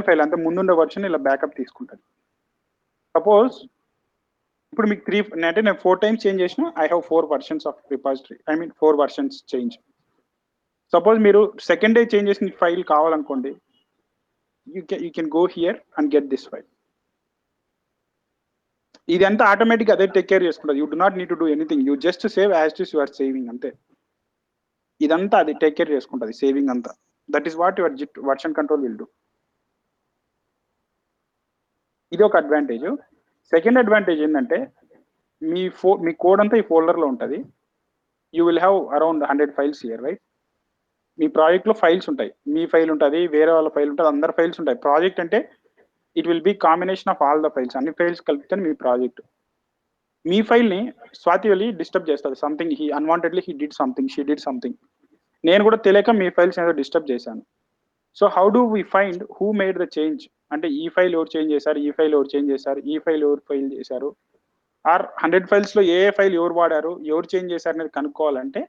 ఫైల్ అంటే ముందుండే వర్షన్ ఇలా బ్యాకప్ తీసుకుంటుంది. సపోజ్ ఇప్పుడు మీకు అంటే నేను 4 times చేంజ్ చేసిన, I have 4 versions of repository, 4 versions change. Suppose మీరు సెకండ్ డే చేంజ్ చేసిన ఫైల్ కావాలనుకోండి, you can go here and get this file. ఇదంతా ఆటోమేటిక్ అదే టేక్ కేర్ చేసుకుంటుంది. You do not need to do anything, you just save as it is you are saving, అంతే. ఇదంతా అది take care చేసుకుంటుంది, saving అంతా. That is what your version control will do. ఇది ఒక అడ్వాంటేజ్. సెకండ్ అడ్వాంటేజ్ ఏంటంటే, మీ code అంతా ఈ ఫోల్డర్లో ఉంటుంది. You will have around 100 files here, right? మీ ప్రాజెక్ట్లో ఫైల్స్ ఉంటాయి, మీ ఫైల్ ఉంటుంది, వేరే వాళ్ళ ఫైల్ ఉంటుంది, అందరి ఫైల్స్ ఉంటాయి. ప్రాజెక్ట్ అంటే it will B combination of all the files. అన్ని ఫైల్స్ కలిపితే మీ ప్రాజెక్ట్. మీ ఫైల్ని స్వాతి వెళ్ళి డిస్టర్బ్ చేస్తుంది. Something unwantedly she did something. నేను కూడా తెలియక మీ ఫైల్స్ ఏదో డిస్టర్బ్ చేశాను. So how do we find who made the change? అంటే ఈ ఫైల్ ఎవరు చేంజ్ చేశారు, ఈ ఫైల్ ఎవరు చేంజ్ చేశారు, ఈ ఫైల్ ఎవరు ఫైల్ చేశారు, ఆర్ 100 ఫైల్స్లో ఏ ఫైల్ ఎవరు వాడారు, ఎవరు చేంజ్ చేశారు అనేది కనుక్కోవాలంటే,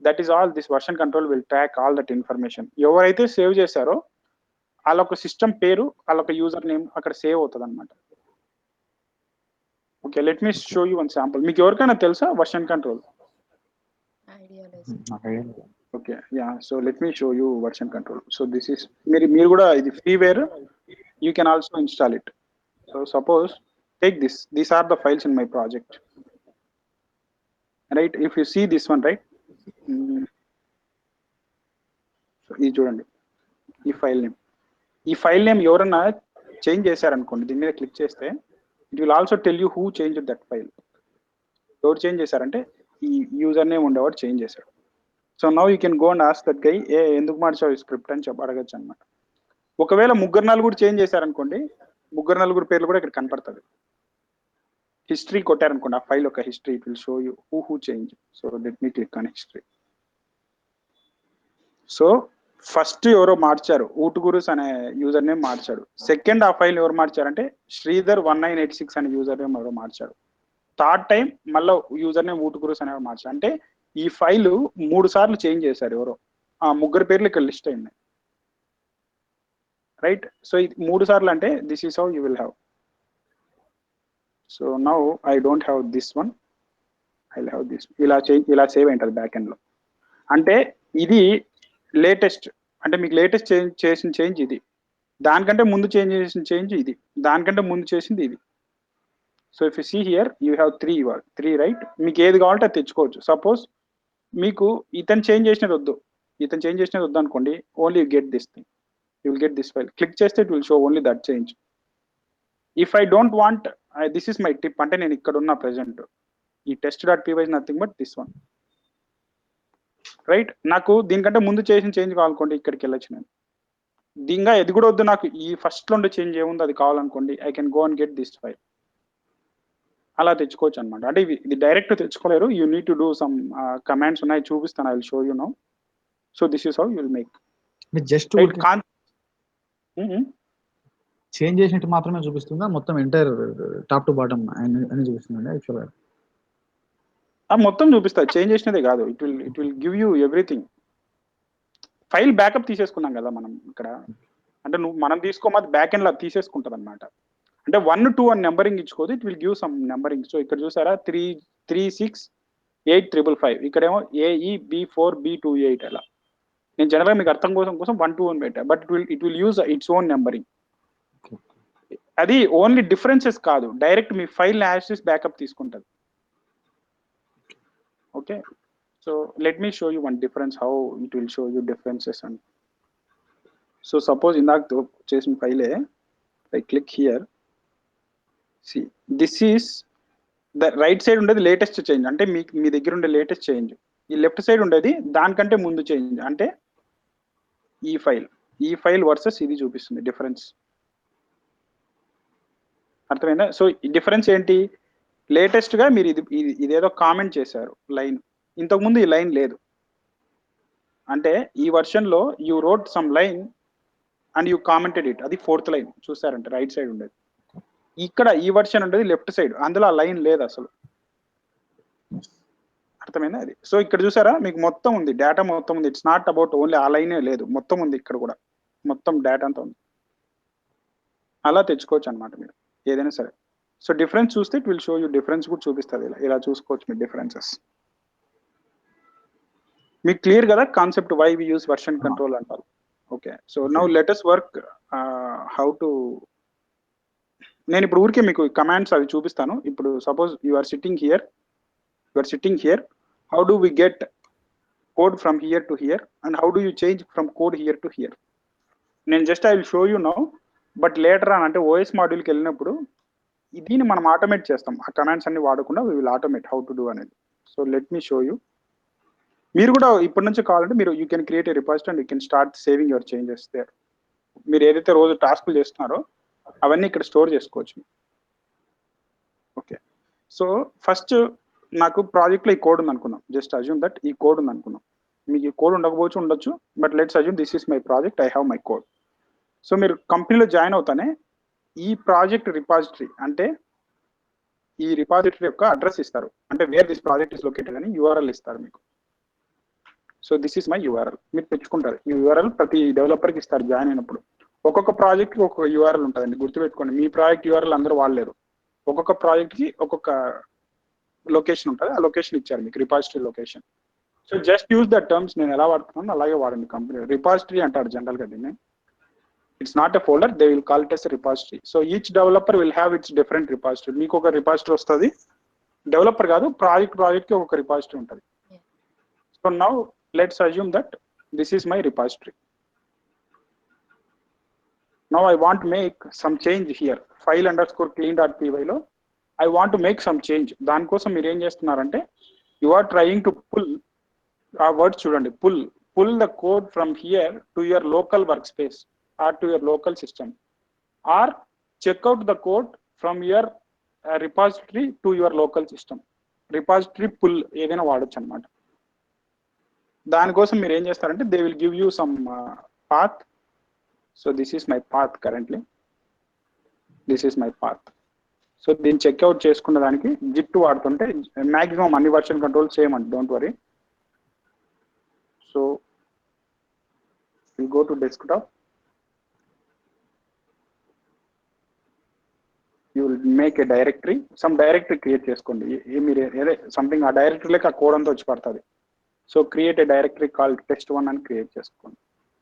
that is all this version control will track all that information. ఎవరైతే సేవ్ చేశారో వాళ్ళొక సిస్టమ్ పేరు, వాళ్ళొక యూజర్ నేమ్ అక్కడ సేవ్ అవుతుంది అనమాట. Okay, let me show you one sample. మీకు ఎవరికైనా తెలుసా వర్షన్ కంట్రోల్? ఐడియా లేదు. Okay, yeah, so let me show you version control. So this is మీరు కూడా ఇది freeware, you can also install it. So suppose take this, these are the files in my project, right? If you see this one, right, so ee chudandi, ee file name evarana change chesaరనుకోండి, దీని మీద click చేస్తే it will also tell you who changed that file. ఎవరు change చేశారంటే ఈ user name ఉండేవాడు change చేశాడు. So now you can go and ask that guy, ఎందుకు మార్చావు ఈ స్క్రిప్ట్ అని అడగచ్చు అనమాట. ఒకవేళ 3-4 చేంజ్ చేశారనుకోండి, 3-4 పేర్లు కూడా ఇక్కడ కనపడుతుంది. హిస్టరీ కొట్టారనుకోండి, ఆ ఫైల్ ఒక history, it will show you who change. So let me click on history. So first ఎవరో మార్చారు, ఊటుగురుస్ అనే యూజర్ నేమ్ మార్చాడు. సెకండ్ ఆ ఫైల్ ఎవరు మార్చారంటే శ్రీధర్ 1986 అనే యూజర్ నేమ్ ఎవరో మార్చాడు. థర్డ్ టైం మళ్ళీ యూజర్ నేమ్ ఊటుగురుస్ అనేవారు మార్చారు. అంటే ఈ ఫైల్ 3 సార్లు చేంజ్ చేశారు ఎవరో. ఆ 3 పేర్లు ఇక్కడ లిస్ట్ అయింది, రైట్? సో ఇది 3 సార్లు అంటే this is how you will have. So now I don't have this one, I have this. ఇలా సేవ్ అయింటుంది బ్యాక్ ఎండ్లో. అంటే ఇది లేటెస్ట్, అంటే మీకు లేటెస్ట్ చేసిన చేంజ్ ఇది, దానికంటే ముందు చేంజ్ చేసిన చేంజ్ ఇది, దానికంటే ముందు చేసింది ఇది. So if you see here you have three right. మీకు ఏది కావాలంటే అది తెచ్చుకోవచ్చు. సపోజ్ మీకు ఇతను చేంజ్ చేసినది వద్దు అనుకోండి, only you get this thing, you will get this file. Click చేస్తే it will show only that change. If I don't want, this is my tip, అంటే నేను ఇక్కడ ఉన్న ప్రెసెంట్ ఈ test.py is nothing but this one right. నాకు దీనికంటే ముందు చేసిన చేంజ్ కావాలనుకోండి, ఇక్కడికి వెళ్ళొచ్చు నేను. దీనిగా ఇది కూడా వద్దు నాకు, ఈ ఫస్ట్ లో ఉండే చేంజ్ ఏముంది అది కావాలనుకోండి, I can go and get this file. అలా తెచ్చుకోవచ్చు అనమాట. అంటే ఇది డైరెక్ట్ తెచ్చుకోలేరు, you need to do some commands ఉన్నాయి, చూపిస్తాను, I will show you now. So this is how you will make. Just change చేసినట్టు మాత్రమే చూపిస్తుందా, మొత్తం ఎంటైర్ టాప్ టు బాటమ్ అని చూపిస్తుందండి యాక్చువల్గా? మొత్తం చూపిస్తుంది, చేంజ్ చేసినదే కాదు. It will give you everything. File backup తీసేసుకున్నాం కదా మనం ఇక్కడ, అంటే మనం తీసుకోమది బ్యాక్ ఎండ్ లా తీసేసుకుంటుంది అనమాట. అంటే 1, 2 అని నెంబరింగ్ ఇచ్చుకోదు, it will give some numbering. So ఇక్కడ చూసారా 3368555, ఇక్కడేమో AEB4B28 అలా. నేను జనరల్గా మీకు అర్థం కోసం 1, 2 అని పెట్టా, but it will use its own numbering. అది ఓన్లీ డిఫరెన్సెస్ కాదు, డైరెక్ట్ మీ ఫైల్ యాక్సెస్ బ్యాకప్ తీసుకుంటుంది. Okay, so let me show you one difference, how it will show you differences and. So suppose ఇందాక చేసిన ఫైలే, I click here, see this is the right side ఉండేది latest change, అంటే మీ దగ్గర ఉండే latest change. ఈ లెఫ్ట్ సైడ్ ఉండేది దానికంటే ముందు చేంజ్, అంటే ఈ ఫైల్ వర్సెస్ ఇది చూపిస్తుంది డిఫరెన్స్. అర్థమైందా? సో ఈ డిఫరెన్స్ ఏంటి, లేటెస్ట్ గా మీరు ఇదేదో కామెంట్ చేశారు లైన్, ఇంతకుముందు ఈ లైన్ లేదు. అంటే ఈ వర్షన్ లో you wrote some line and you commented it, అది 4th లైన్ చూసారంటే రైట్ సైడ్ ఉండేది. ఇక్కడ ఈ వర్షన్ ఉండేది లెఫ్ట్ సైడ్, అందులో ఆ లైన్ లేదు అసలు. అర్థమైందా అది? సో ఇక్కడ చూసారా మీకు మొత్తం ఉంది, డేటా మొత్తం ఉంది. ఇట్స్ నాట్ అబౌట్ ఓన్లీ ఆ లైనే లేదు, మొత్తం ఉంది ఇక్కడ కూడా, మొత్తం డేటా అంతా ఉంది. అలా తెచ్చుకోవచ్చు అనమాట మీరు ఏదైనా సరే. సో డిఫరెన్స్ చూస్తే it will show you difference కూడా చూపిస్తుంది. ఇలా చూసుకోవచ్చు మీరు డిఫరెన్సెస్. మీకు క్లియర్ కదా concept, why we use version control అంటారు. Okay, so now let us work how to. నేను ఇప్పుడు ఊరికే మీకు కమాండ్స్ అవి చూపిస్తాను. ఇప్పుడు suppose you are sitting here, how do we get code from here to here and how do you change from code here to here. నేను just I will show you now, but later on అంటే OS మాడ్యూల్కి వెళ్ళినప్పుడు దీన్ని మనం automate చేస్తాం, ఆ commands అన్ని వాడకుండా we will automate how to do అనేది. So let me show you. మీరు కూడా ఇప్పటి నుంచి కావాలంటే మీరు you can create a repository and you can start saving your changes there. మీరు ఏదైతే రోజు టాస్క్లు చేస్తున్నారో అవన్నీ ఇక్కడ స్టోర్ చేసుకోవచ్చు. ఓకే, సో ఫస్ట్ నాకు ప్రాజెక్ట్లో ఈ కోడ్ ఉంది అనుకున్నాం, జస్ట్ అజ్యూమ్ దట్ ఈ కోడ్ ఉంది అనుకున్నాం. మీకు ఈ కోడ్ ఉండొచ్చు, but let's assume this is my project, I have my code. So మీరు కంపెనీలో జాయిన్ అవుతానే ఈ ప్రాజెక్ట్ రిపాజిటరీ, అంటే ఈ రిపాజిటరీ యొక్క అడ్రస్ ఇస్తారు, అంటే where this project is located అని URL ఇస్తారు మీకు. So this is my URL, మీరు తెచ్చుకుంటారు. ఈ URL ప్రతి డెవలపర్కి ఇస్తారు జాయిన్ అయినప్పుడు. ఒక్కొక్క ప్రాజెక్ట్కి ఒక్కొక్క URL ఉంటుందండి, గుర్తుపెట్టుకోండి. మీ ప్రాజెక్ట్ URL అందరూ వాడలేరు, ఒక్కొక్క ప్రాజెక్ట్కి ఒక్కొక్క లొకేషన్ ఉంటుంది, ఆ లొకేషన్ ఇచ్చారు మీకు, repository location. So just use the terms, నేను ఎలా వాడుతున్నాను అలాగే వాడండి. కంపెనీ రిపాజిటరీ అంటారు జనరల్గా దీన్ని. It's not a folder, they will call it as repository. So each developer will have its different repository. మీకు ఒక రిపాజిటరీ వస్తుంది, డెవలపర్ కాదు, ప్రాజెక్ట్కి ఒక రిపాజిటరీ ఉంటుంది. So now let's assume that this is my repository. Now I want to make some change here, file underscore clean.py లో I want to make some change. దానికోసం మీరు ఏం చేస్తున్నారంటే you are trying to pull, ఆ word చూడండి, pull the code from here to your local workspace or to your local system, or check out the code from your repository to your local system. repository pull ఏదైనా వాడచ్చు అనమాట. దానికోసం మీరు ఏం చేస్తారంటే they will give you some path. So this is my path, currently this is my path. So దీన్ని checkout చేసుకున్న దానికి జిట్ వాడుతుంటే మ్యాక్సిమం అన్ని వర్షన్ కంట్రోల్ చేయమండి, don't worry. So will go to desktop. you will make a directory, some directory create చేసుకోండి. మీరు something ఆ డైరెక్టరీలోకి ఆ కోడ్ అంతా వచ్చి పడుతుంది. So create a directory call test1 అని క్రియేట్ చేసుకోండి.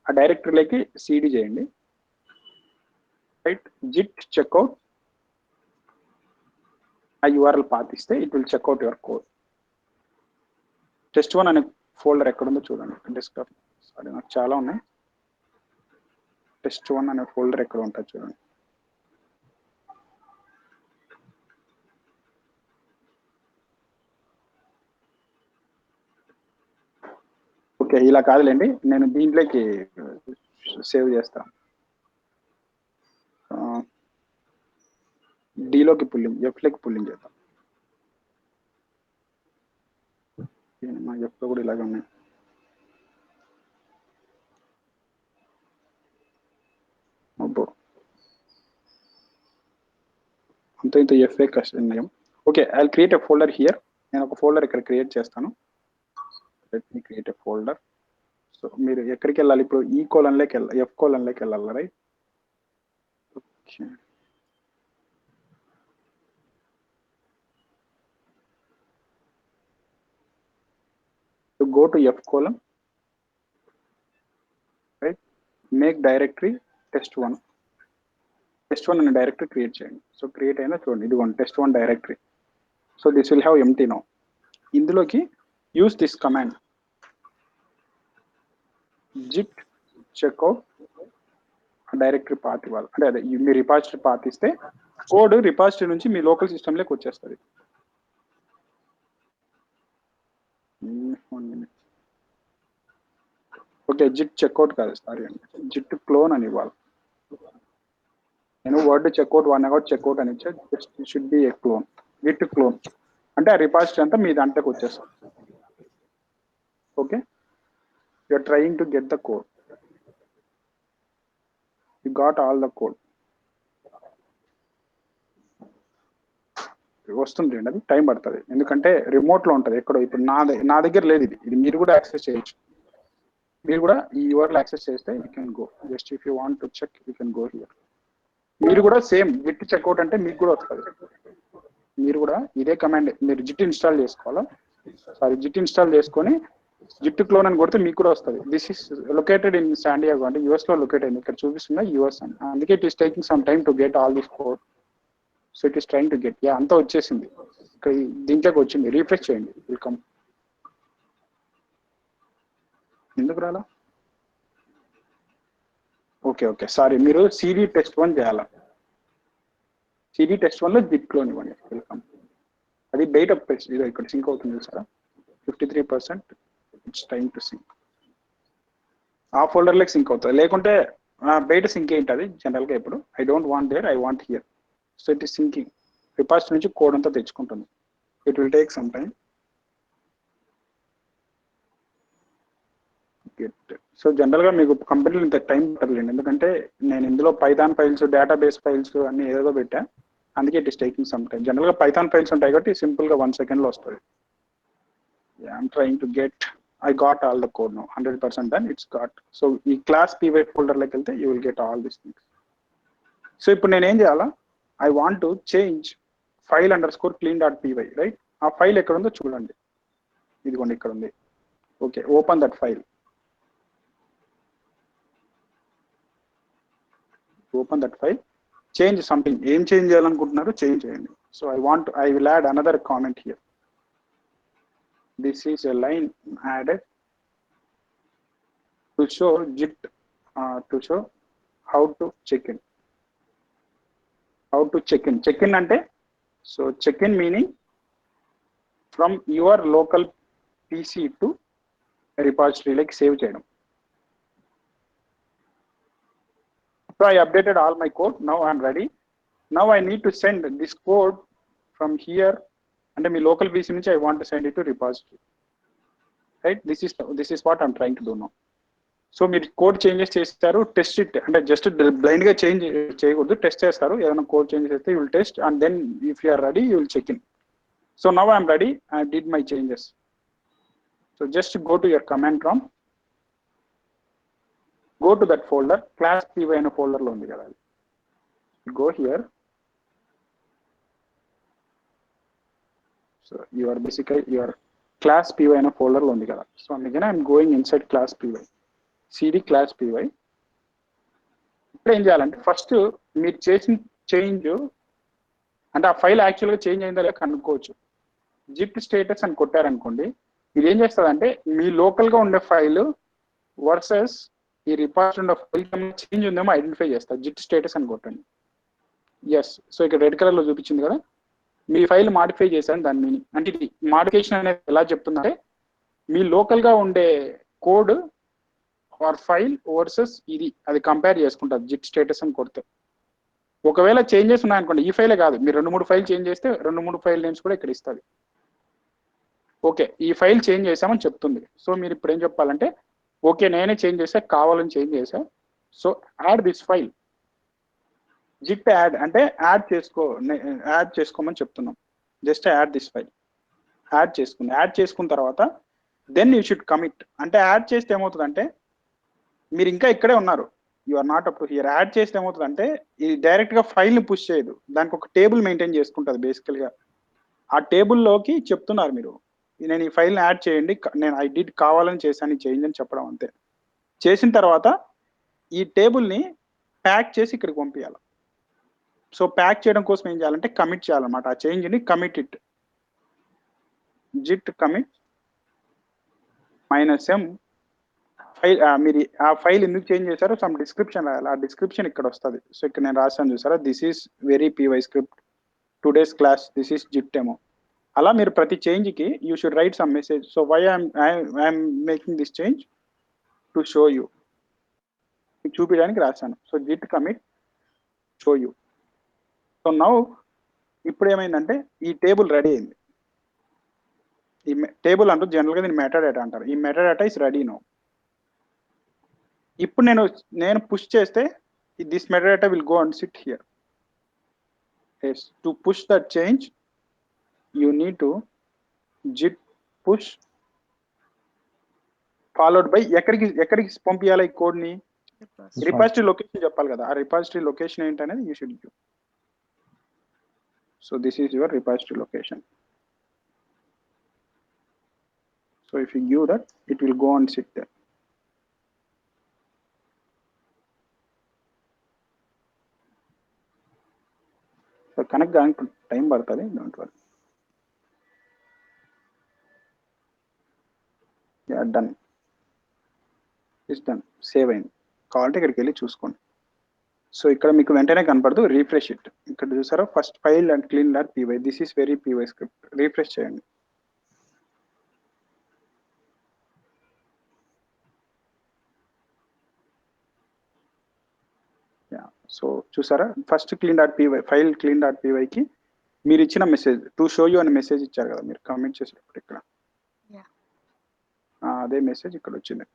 ఆ డైరెక్టరీలోకి cd చేయండి, రైట్. జిట్ చెక్అవుట్ ఆ URL పాత్ ఇస్తే it will checkout your code. test1 అనే ఫోల్డర్ ఎక్కడ ఉందో చూడండి డెస్క్టాప్. సారీ నాకు చాలా ఉన్నాయి. test1 అనే ఫోల్డర్ ఎక్కడ ఉంటుంది చూడండి. ఓకే, ఇలా కాదులేండి, నేను దీంట్లోకి సేవ్ చేస్తాను. డీలోకి పుల్లింగ్, ఎఫ్లోకి పుల్లింగ్ చేద్దాం. మా ఎఫ్లో కూడా ఇలాగే ఉన్నాయి. అబ్బో, అంత ఇంత ఎఫ్ఏ కష్టం. Okay, I create a folder here. నేను ఒక ఫోల్డర్ ఇక్కడ క్రియేట్ చేస్తాను. Let me create a folder. So మీరు ఎక్కడికి వెళ్ళాలి ఇప్పుడు? ఈ కోలన్లోకి వెళ్ళాలి, ఎఫ్ కోలన్లోకి వెళ్ళాలి, right? Okay, so go to F colon, right? Make directory test1. test1 అనే డైరెక్టరీ క్రియేట్ చేయండి. సో క్రియేట్ అయినా చూడండి, ఇదిగోండి test1 directory. So this will have empty now. ఇందులోకి use this command Git checkout directory path ఇవ్వాలి. అంటే అదే మీ రిపాజిటరీ పాత్ ఇస్తే కోడ్ రిపాజిటరీ నుంచి మీ లోకల్ సిస్టంలోకి వచ్చేస్తుంది. 1 minute. ఓకే, జిట్ చెక్అవుట్ కాదు, సారీ అండి, జిట్ క్లోన్ అని ఇవ్వాలి. నేను వర్డ్ చెక్అవుట్ 1 అగౌట్ చెక్అవుట్ అని ఇచ్చా. Just should be a clone, git clone అంటే ఆ రిపాజిటరీ అంతా మీ దాంట్లోకి వచ్చేస్తాం. Okay, you are trying to get the code. You got all the code. వస్తుంది అండి, అది టైం పడుతుంది ఎందుకంటే రిమోట్లో ఉంటుంది ఎక్కడో. ఇప్పుడు నా దగ్గర లేదు, ఇది మీరు కూడా యాక్సెస్ చేయొచ్చు. మీరు కూడా ఈ URL యాక్సెస్ చేస్తే you can go. Just if you want to check you can go here. మీరు కూడా సేమ్ జిట్ చెక్అవుట్ అంటే మీకు కూడా వస్తుంది. మీరు కూడా ఇదే కమాండ్ మీరు జిట్ ఇన్స్టాల్ చేసుకోవాలా. సారీ, జిట్ ఇన్స్టాల్ చేసుకొని జిట్ క్లోన్ అని కొడితే మీకు కూడా వస్తుంది. This is located in San Diego, అంటే US లో లొకేట్ అయింది. ఇక్కడ చూపిస్తున్నా US అని, అందుకే it is taking some time to get all this code. So it is trying to get. Yeah, అంతా వచ్చేసింది, ఇక్కడ దీంట్లోకి వచ్చింది. రీఫ్రెష్ చేయండి, వెల్కమ్. ఎందుకు రాలా? ఓకే ఓకే, సారీ, మీరు cd test1 చేయాలా. cd test1 లో జిట్ క్లోన్ ఇవ్వండి, వెల్కమ్. అది బయట ఇదో ఇక్కడ సింక్ అవుతుంది sir, 53%. It's time to sync. ఆ ఫోల్డర్లోకి సింక్ అవుతుంది, లేకుంటే బయట సింక్ ఏంటది జనరల్గా. ఇప్పుడు I don't want there, I want here. So it is syncing. Repository నుంచి కోడ్ అంతా తెచ్చుకుంటుంది. It will take some time. So జనరల్గా మీకు కంపెనీలో ఇంత టైం పట్టలేదు, ఎందుకంటే నేను ఇందులో పైథాన్ ఫైల్స్, డేటాబేస్ ఫైల్స్ అన్ని ఏదో పెట్టా, అందుకే it is taking some time. జనరల్గా పైథాన్ ఫైల్స్ ఉంటాయి కాబట్టి సింపుల్గా 1 సెకండ్లో వస్తుంది. I'm trying to get, I got all the code now, 100% done, it's got. So ఈ క్లాస్ py ఫోల్డర్లోకి వెళ్తే you will get all these things. So ఇప్పుడు నేను ఏం చేయాలా? I want to change file_clean.py, right? ఆ ఫైల్ ఎక్కడ ఉందో చూడండి, ఇదిగోండి ఇక్కడ ఉంది. Okay, open that file. Open that file, change something. ఏం చేంజ్ చేయాలనుకుంటున్నారో చేంజ్ చేయండి. So I will add another comment here. This is a line added to show Git, to show how to check in. How to check in. Check in ante, so check in meaning from your local PC to repository like save cheyadam. So I updated all my code. Now I am ready. Now I need to send this code from here, and my local PC nunchi I want to send it to repository, right? This is what I'm trying to do now. So మీరు code changes చేస్తారు, test it, అంటే just blind గా change చేయకూడదు, test చేస్తారు. ఏదైనా code changes చేస్తే you will test, and then if you are ready you will check in. So now I'm ready, I did my changes. So just go to your command prompt, go to that folder, class py అనే ఫోల్డర్లో ఉంది కదా, go here, your basically your class py అనే ఫోల్డర్లో ఉంది కదా. So అందుకని I'm going inside class py, CD class py. ఇప్పుడు ఏం చేయాలంటే ఫస్ట్ మీరు చేసిన చేంజ్ అంటే ఆ ఫైల్ యాక్చువల్గా చేంజ్ అయిందా లేక కనుక్కోవచ్చు. జిట్ స్టేటస్ అని కొట్టారనుకోండి, ఇది ఏం చేస్తుందంటే మీ లోకల్గా ఉండే ఫైల్ వర్సెస్ ఈ రిపాజిటరీ ఉండే ఫైల్ చేంజ్ ఉందేమో ఐడెంటిఫై చేస్తారు. జిట్ స్టేటస్ అని కొట్టండి. ఎస్, సో ఇక్కడ రెడ్ కలర్లో చూపించింది కదా, మీ ఫైల్ మాడిఫై చేశాను దాని మీనింగ్. అంటే ఇది మాడిఫికేషన్ అనేది ఎలా చెప్తుందంటే మీ లోకల్గా ఉండే కోడ్ ఆర్ ఫైల్ వర్సెస్ ఇది అది కంపేర్ చేసుకుంటుంది జిట్ స్టేటస్ అని కొడితే. ఒకవేళ చేంజెస్ ఉన్నాయనుకోండి, ఈ ఫైలే కాదు, మీరు 2-3 ఫైల్ చేంజ్ చేస్తే 2-3 ఫైల్ నేమ్స్ కూడా ఇక్కడ ఇస్తుంది. ఓకే, ఈ ఫైల్ చేంజ్ చేసామని చెప్తుంది. సో మీరు ఇప్పుడు ఏం చెప్పాలంటే ఓకే నేనే చేంజ్ చేసా, కావాలని చేంజ్ చేసా, so add this file. Git add అంటే యాడ్ చేసుకోమని చెప్తున్నాం. Just add this file, add చేసుకున్న తర్వాత దెన్ యూ షుడ్ కమిట్. అంటే యాడ్ చేస్తే ఏమవుతుందంటే మీరు ఇంకా ఇక్కడే ఉన్నారు, you are not up to here. Add చేస్తే ఏమవుతుందంటే ఇది డైరెక్ట్గా ఫైల్ని పుష్ చేయదు, దానికి ఒక టేబుల్ మెయింటైన్ చేసుకుంటుంది బేసికల్గా. ఆ టేబుల్లోకి చెప్తున్నారు మీరు నేను ఈ ఫైల్ని యాడ్ చేయండి, నేను ఐ డిడ్ కావాలని చేశాను ఈ చేంజ్ అని చెప్పడం అంతే. చేసిన తర్వాత ఈ టేబుల్ని ప్యాక్ చేసి ఇక్కడికి పంపించాలి. సో ప్యాక్ చేయడం కోసం ఏం చేయాలంటే కమిట్ చేయాలన్నమాట ఆ చేంజ్ని. Commit it, Git commit -m file. మీరు ఆ ఫైల్ ఎందుకు చేంజ్ చేశారో సమ్ డిస్క్రిప్షన్ రాయాలి, ఆ డిస్క్రిప్షన్ ఇక్కడ వస్తుంది. సో ఇక్కడ నేను రాశాను చూసారా, this is very PY script today's class, this is Git ఏమో. అలా మీరు ప్రతి చేంజ్కి you should write some message. So why I'm making this change to show you, చూపించడానికి రాశాను. So Git commit show you. So now ఇప్పుడు ఏమైందంటే ఈ టేబుల్ రెడీ అయింది. ఈ టేబుల్ అంటూ జనరల్గా దీన్ని మెటాడేటా అంటారు. ఈ మెటాడేటా ఇస్ రెడీ నౌ. ఇప్పుడు నేను పుష్ చేస్తే this metadata will go and SIT here. To push that change you need to JIT push followed by ఎక్కడికి పంపించాలి ఈ కోడ్ని, రిపాజిటరీ లొకేషన్ చెప్పాలి కదా. ఆ రిపాజిటరీ లొకేషన్ ఏంటనేది you should give. So this is your repository location. So if you give that, it will go and sit there. So connect the time bartadi, don't worry. Yeah, done. It's done. Save అయింది. కావాలంటే ఇక్కడికి వెళ్ళి చూసుకోండి. So ఇక్కడ మీకు వెంటనే కనపడదు, refresh it. ఇక్కడ చూసారా first file and clean dot PY, this is very PY script. Refresh చేయండి. సో చూసారా first clean dot PY file clean dot పీవైకి మీరు ఇచ్చిన మెసేజ్ టు షో యూ అనే మెసేజ్ ఇచ్చారు కదా మీరు కమెంట్ చేసేటప్పుడు ఇక్కడ, అదే మెసేజ్ ఇక్కడ వచ్చింది.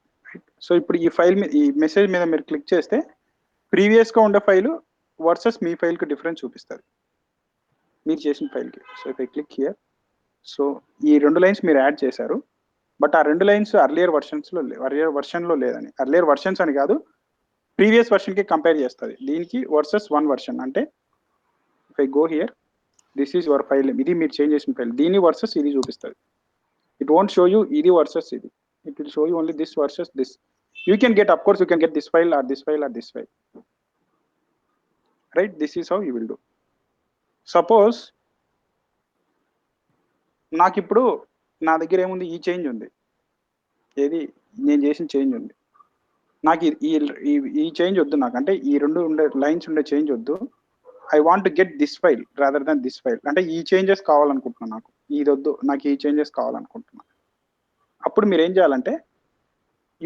సో ఇప్పుడు ఈ ఫైల్ ఈ మెసేజ్ మీద మీరు క్లిక్ చేస్తే ప్రీవియస్గా ఉండే ఫైలు వర్సెస్ మీ ఫైల్కి డిఫరెన్స్ చూపిస్తుంది మీరు చేసిన ఫైల్కి. So if I click here, so ఈ 2 లైన్స్ మీరు యాడ్ చేశారు, బట్ ఆ 2 లైన్స్ అర్లియర్ వర్షన్లో లేదని. అర్లియర్ వర్షన్స్ అని కాదు, ప్రీవియస్ వర్షన్కి కంపేర్ చేస్తుంది. దీనికి వర్సెస్ 1 వర్షన్ అంటే if I go here, this is your file, ఇది మీరు చేంజ్ చేసిన ఫైల్, దీని వర్సెస్ ఇది చూపిస్తుంది. ఇట్ వోంట్ షో యూ ఇది వర్సెస్ ఇది, it will show you only this versus this. You can get, of course, you can get this file or this file or this file, right? This is how you will do. Suppose నాకు ఇప్పుడు నా దగ్గర ఏముంది, ఈ change ఉంది, ఏది నేను చేసిన చేంజ్ ఉంది. నాకు ఈ చేంజ్ వద్దు, నాకు అంటే ఈ 2 ఉండే లైన్స్ ఉండే చేంజ్ వద్దు. I want to get this file rather than this file. అంటే ఈ చేంజెస్ కావాలనుకుంటున్నాను, నాకు ఇది వద్దు, నాకు ఈ చేంజెస్ కావాలనుకుంటున్నాను. అప్పుడు మీరు ఏం చేయాలంటే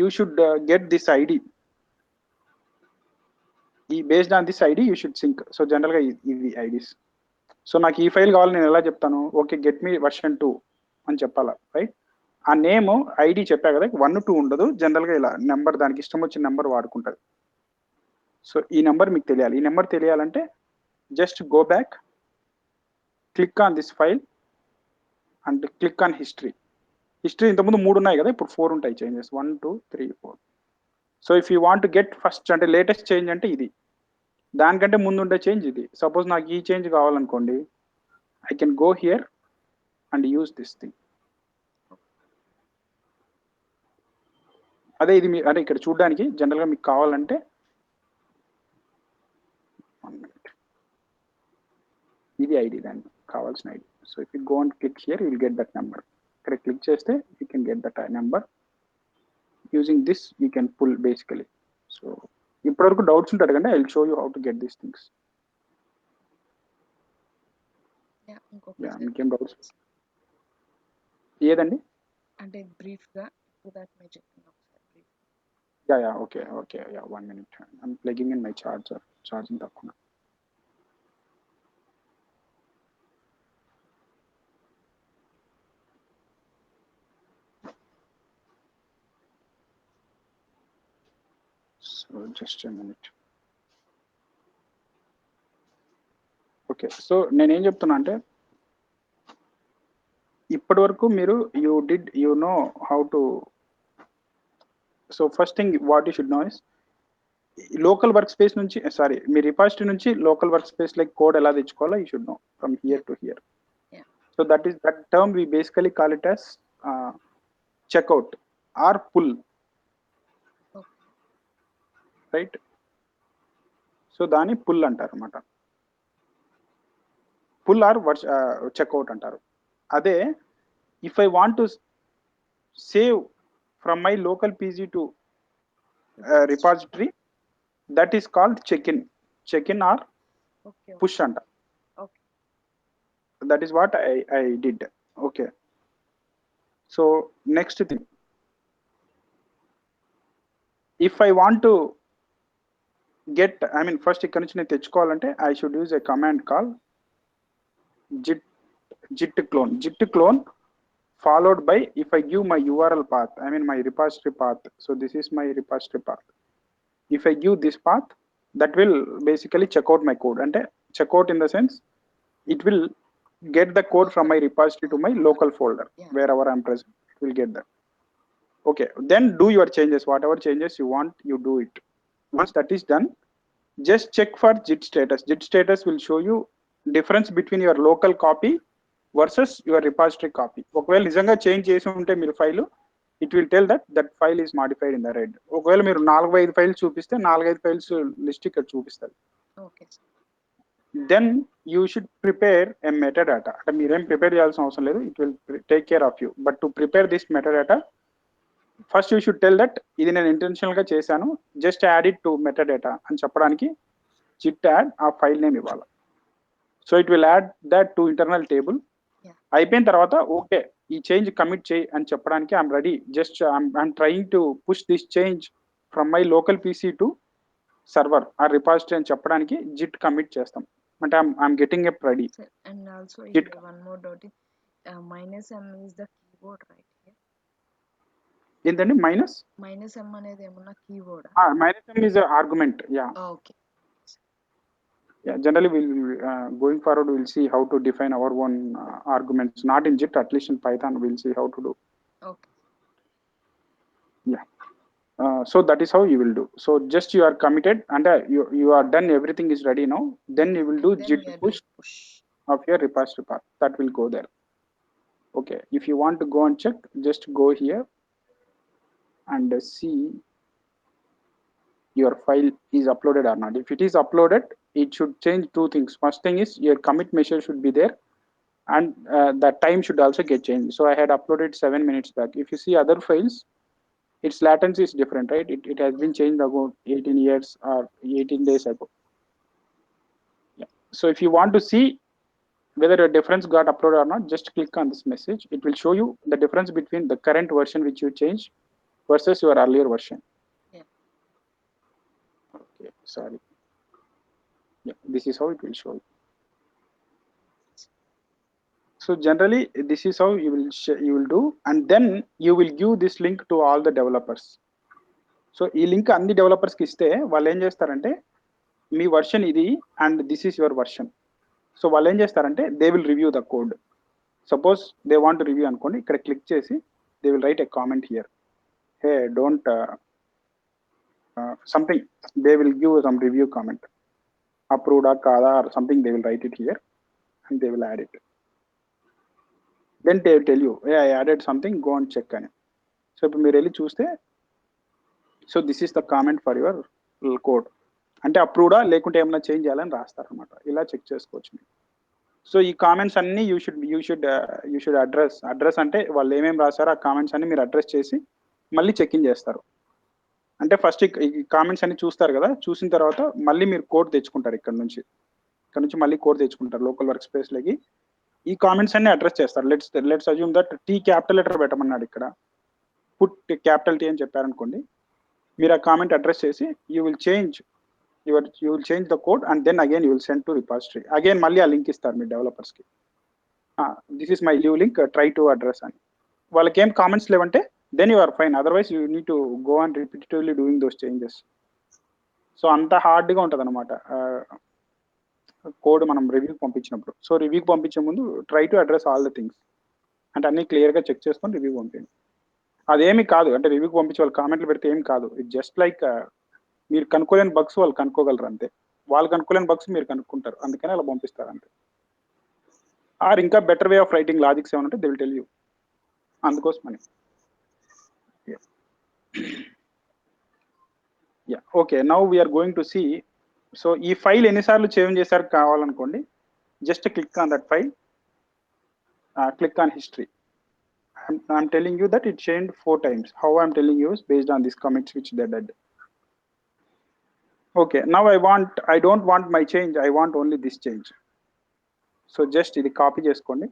you should get this ID. Based on this ID you should sync. So general ga ఇది IDs. సో నాకు ఈ ఫైల్ కావాలి, నేను ఎలా చెప్తాను, ఓకే గెట్ మీ వర్షన్ 2 అని చెప్పాలా, రైట్? ఆ నేమ్ ఐడి చెప్పా కదా, 1, 2 ఉండదు, జనరల్గా ఇలా నెంబర్ దానికి ఇష్టం వచ్చిన నెంబర్ వాడుకుంటుంది. సో ఈ నెంబర్ మీకు తెలియాలి. ఈ నెంబర్ తెలియాలంటే just go back, click on this file and click on history. History ఇంతకుముందు 3 ఉన్నాయి కదా, ఇప్పుడు 4 ఉంటాయి changes, 1, 2, 3, 4. So if you want get first అంటే లేటెస్ట్ చేంజ్ అంటే ఇది, దానికంటే ముందు ఉండే చేంజ్ ఇది. సపోజ్ నాకు ఈ చేంజ్ కావాలనుకోండి, I can go here and use this thing. అదే ఇది అంటే ఇక్కడ చూడడానికి జనరల్గా మీకు కావాలంటే ఇది ఐడి దాన్ని కావాల్సిన ID. So if you go and click here you will get that number. ఇక్కడ క్లిక్ చేస్తే you can get that number. Using this you can pull basically. So ఇప్పటివరకు డౌట్స్ ఉంటారు కదా, I will show you how to get these things. మీకేం doubts ఏదండి? అంటే బ్రీఫ్గా దాకా చెప్తున్నా ఒకసారి. Okay 1 minute. I'm plugging in my charger. Charging తక్కువ. So just a minute. Okay, so నేనేం చెప్తున్నా అంటే ఇప్పటి వరకు మీరు you know how to. So first thing what you should know is local work space నుంచి మీ రిపాజిటరీ నుంచి local work space like code ఎలా తెచ్చుకోవాలో you should know from here to here. So that term we basically call it as checkout or pull, right? So దాన్ని pull అంటారు అన్నమాట. Pull or checkout అంటారు. అదే if I want to save from my local PC to repository, that is called check-in or push అంట. That is what I did. Okay, so next thing, if I want to get, I mean first ఇక్కడ నుంచి నేను తెచ్చుకోవాలంటే I should use a command call git clone followed by if I give my URL path, I mean my repository path. So this is my repository path. If I give this path, that will basically check out my code. And check out in the sense it will get the code from my repository to my local folder, wherever I'm present. It will get that. Okay, then do your changes, whatever changes you want, you do it. Once that is done, just check for git status. Git status will show you difference between your local copy versus your repository copy. ఒకవేళ నిజంగా change చేసి ఉంటే మీరు file, it will tell that file is modified in the red. ఒకవేళ మీరు 4-5 files చూపిస్తే 4-5 files list ఇక్కడ చూపిస్తారు. Then you should prepare a metadata. అంటే మీరేం ప్రిపేర్ చేయాల్సిన అవసరం లేదు, it will take care of you. But to prepare this metadata, first you should tell that ఇది నేను ఇంటెన్షనల్ గా చేశాను, just add it to metadata అని చెప్పడానికి జిట్ యాడ్ ఆ ఫైల్ నేమ్ ఇవ్వాలి. So it will add that to internal table. అయిపోయిన తర్వాత ఓకే ఈ చేంజ్ కమిట్ చేయి అని చెప్పడానికి I'm ready. Just I'm trying to push this change from my local PC to server ఆ రిపాజిటరీ అని చెప్పడానికి జిట్ కమిట్ చేస్తాం. అంటే ఐఎమ్ గెటింగ్ ఎప్ ready. And also one more dot is -m is the keyboard, right? ఏంటండి minus m అనేది ఏమన్నా keyword? -m is an argument. Okay. Generally we'll going forward we'll see how to define our own arguments, not in Git, at least in Python we'll see how to do. Okay. So that is how you will do. So just you are committed and you are done, everything is ready now, then you will do git push of your repository path. That will go there. Okay, if you want to go and check, just go here and see your file is uploaded or not. If it is uploaded, it should change 2 things. First thing is your commit measure should be there, and the time should also get changed. So I had uploaded 7 minutes back. If you see other files, its latency is different, right? It has been changed about 18 years or 18 days ago. So if you want to see whether a difference got uploaded or not, just click on this message. It will show you the difference between the current version which you changed versus your earlier version. Okay, sorry. This is how it will show you. So generally this is how you will do, and then you will give this link to all the developers. So ee link anni developers ki iste vallu em chestarante me version ఇది and this is your version. So వాళ్ళు ఏం చేస్తారంటే they will review the code. Suppose they want to review అనుకోండి, ఇక్కడ click చేసి they will write a comment here. Hey, don't something, they will give some review comment, approved or kada or something, they will write it here and they will add it. then they will tell you, hey, I added something, go and check అని. So ఇప్పుడు మీరు వెళ్ళి చూస్తే, so this is the comment for your code అంటే అప్రూవ్డా లేకుంటే ఏమైనా change చేయాలని రాస్తారనమాట. ఇలా చెక్ చేసుకోవచ్చు మీరు. సో ఈ కామెంట్స్ అన్ని యూ షుడ్ అడ్రస్ అంటే వాళ్ళు ఏమేమి రాస్తారో ఆ కామెంట్స్ అన్ని మీరు అడ్రస్ చేసి మళ్ళీ చెక్ ఇన్ చేస్తారు. అంటే ఫస్ట్ ఈ కామెంట్స్ అన్ని చూస్తారు కదా, చూసిన తర్వాత మళ్ళీ మీరు కోడ్ తెచ్చుకుంటారు. ఇక్కడ నుంచి మళ్ళీ కోడ్ తెచ్చుకుంటారు లోకల్ వర్క్ స్పేస్లోకి. ఈ కామెంట్స్ అన్ని అడ్రస్ చేస్తారు. Let's assume that T capital letter పెట్టమన్నాడు, ఇక్కడ పుట్ క్యాపిటల్ టీ అని చెప్పారనుకోండి. మీరు ఆ కామెంట్ అడ్రస్ చేసి you will change the code and then again you will send to repository. Again మళ్ళీ ఆ లింక్ ఇస్తారు మీ డెవలపర్స్కి. This is my leave link, try to address అని. వాళ్ళకి ఏం కామెంట్స్ లేవంటే then you are fine, otherwise you need to go on repetitively doing those changes. So అంత హార్డ్గా ఉంటుంది అనమాట కోడ్ మనం రివ్యూకి పంపించినప్పుడు. సో రివ్యూకి పంపించే ముందు try to address all the things, అంటే అన్ని క్లియర్గా చెక్ చేసుకొని రివ్యూ పంపించండి. అదేమి కాదు, అంటే రివ్యూకి పంపించి వాళ్ళు కామెంట్లు పెడితే ఏం కాదు. ఇట్ జస్ట్ లైక్ మీరు కనుక్కోలేని బగ్స్ వాళ్ళు కనుక్కోగలరు అంతే, వాళ్ళు కనుక్కోలేని బగ్స్ మీరు కనుక్కుంటారు, అందుకని అలా పంపిస్తారు అంతే. ఆర్ ఇంకా better way of writing logics ఏమంటే దే విల్ టెల్ యూ, అందుకోసమని. Okay, now we are going to see. So ఈ ఫైల్ ఎన్నిసార్లు చేంజ్ చేశారు కావాలనుకోండి, just click on that file, click on history. I'm telling you that it changed 4 times. How I'm telling you is based on these commits which they did. Okay, now I don't want my change, I want only this change. So just ఇది copy చేసుకోండి,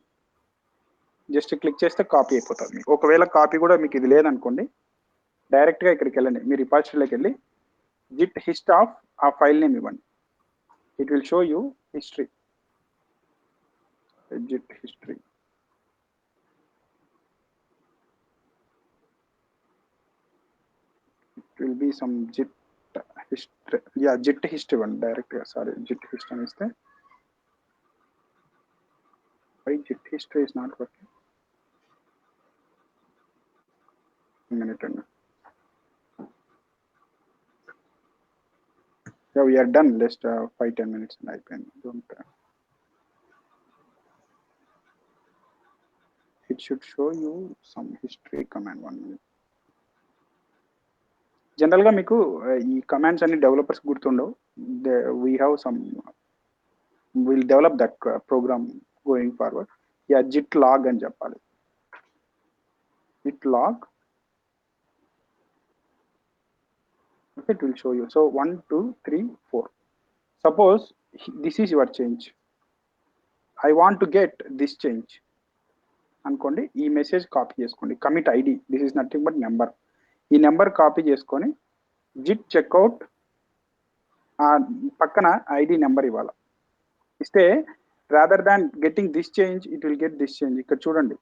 just click చేస్తే copy అయిపోతుంది మీకు. ఒకవేళ copy కూడా మీకు ఇది లేదనుకోండి, డైరెక్ట్గా ఇక్కడికి వెళ్ళండి, మీరు రిపాజిటరీలోకి వెళ్ళి జిట్ హిస్ట్ ఆఫ్ ఆ ఫైల్ నేమ్ ఇవ్వండి. It will show you history, JIT history. It will బి some JIT history. JIT history ఇవ్వండి డైరెక్ట్గా. సారీ, జిట్ హిస్టరీ అని ఇస్తే why JIT history is not working. Minute and yeah, we are done. Just 5-10 minutes and I can don't. It should show you some history command. 1 minute. General గా మీకు ఈ commands అన్ని developers గుర్తుండవు. We have some, we'll develop that program going forward. Yeah, git log అని చెప్పాలి. Git log. It will show you. So 1 2 3 4. Suppose this is your change, I want to get this change అనుకోండి. ఈ message copy చేసుకోండి, commit ID, this is nothing but number. ఈ number copy చేసుకొని JIT checkout పక్కన ID number ఇవ్వాలి. ఇస్తే rather than getting this change, it will get this change. ఇక్కడ చూడండి,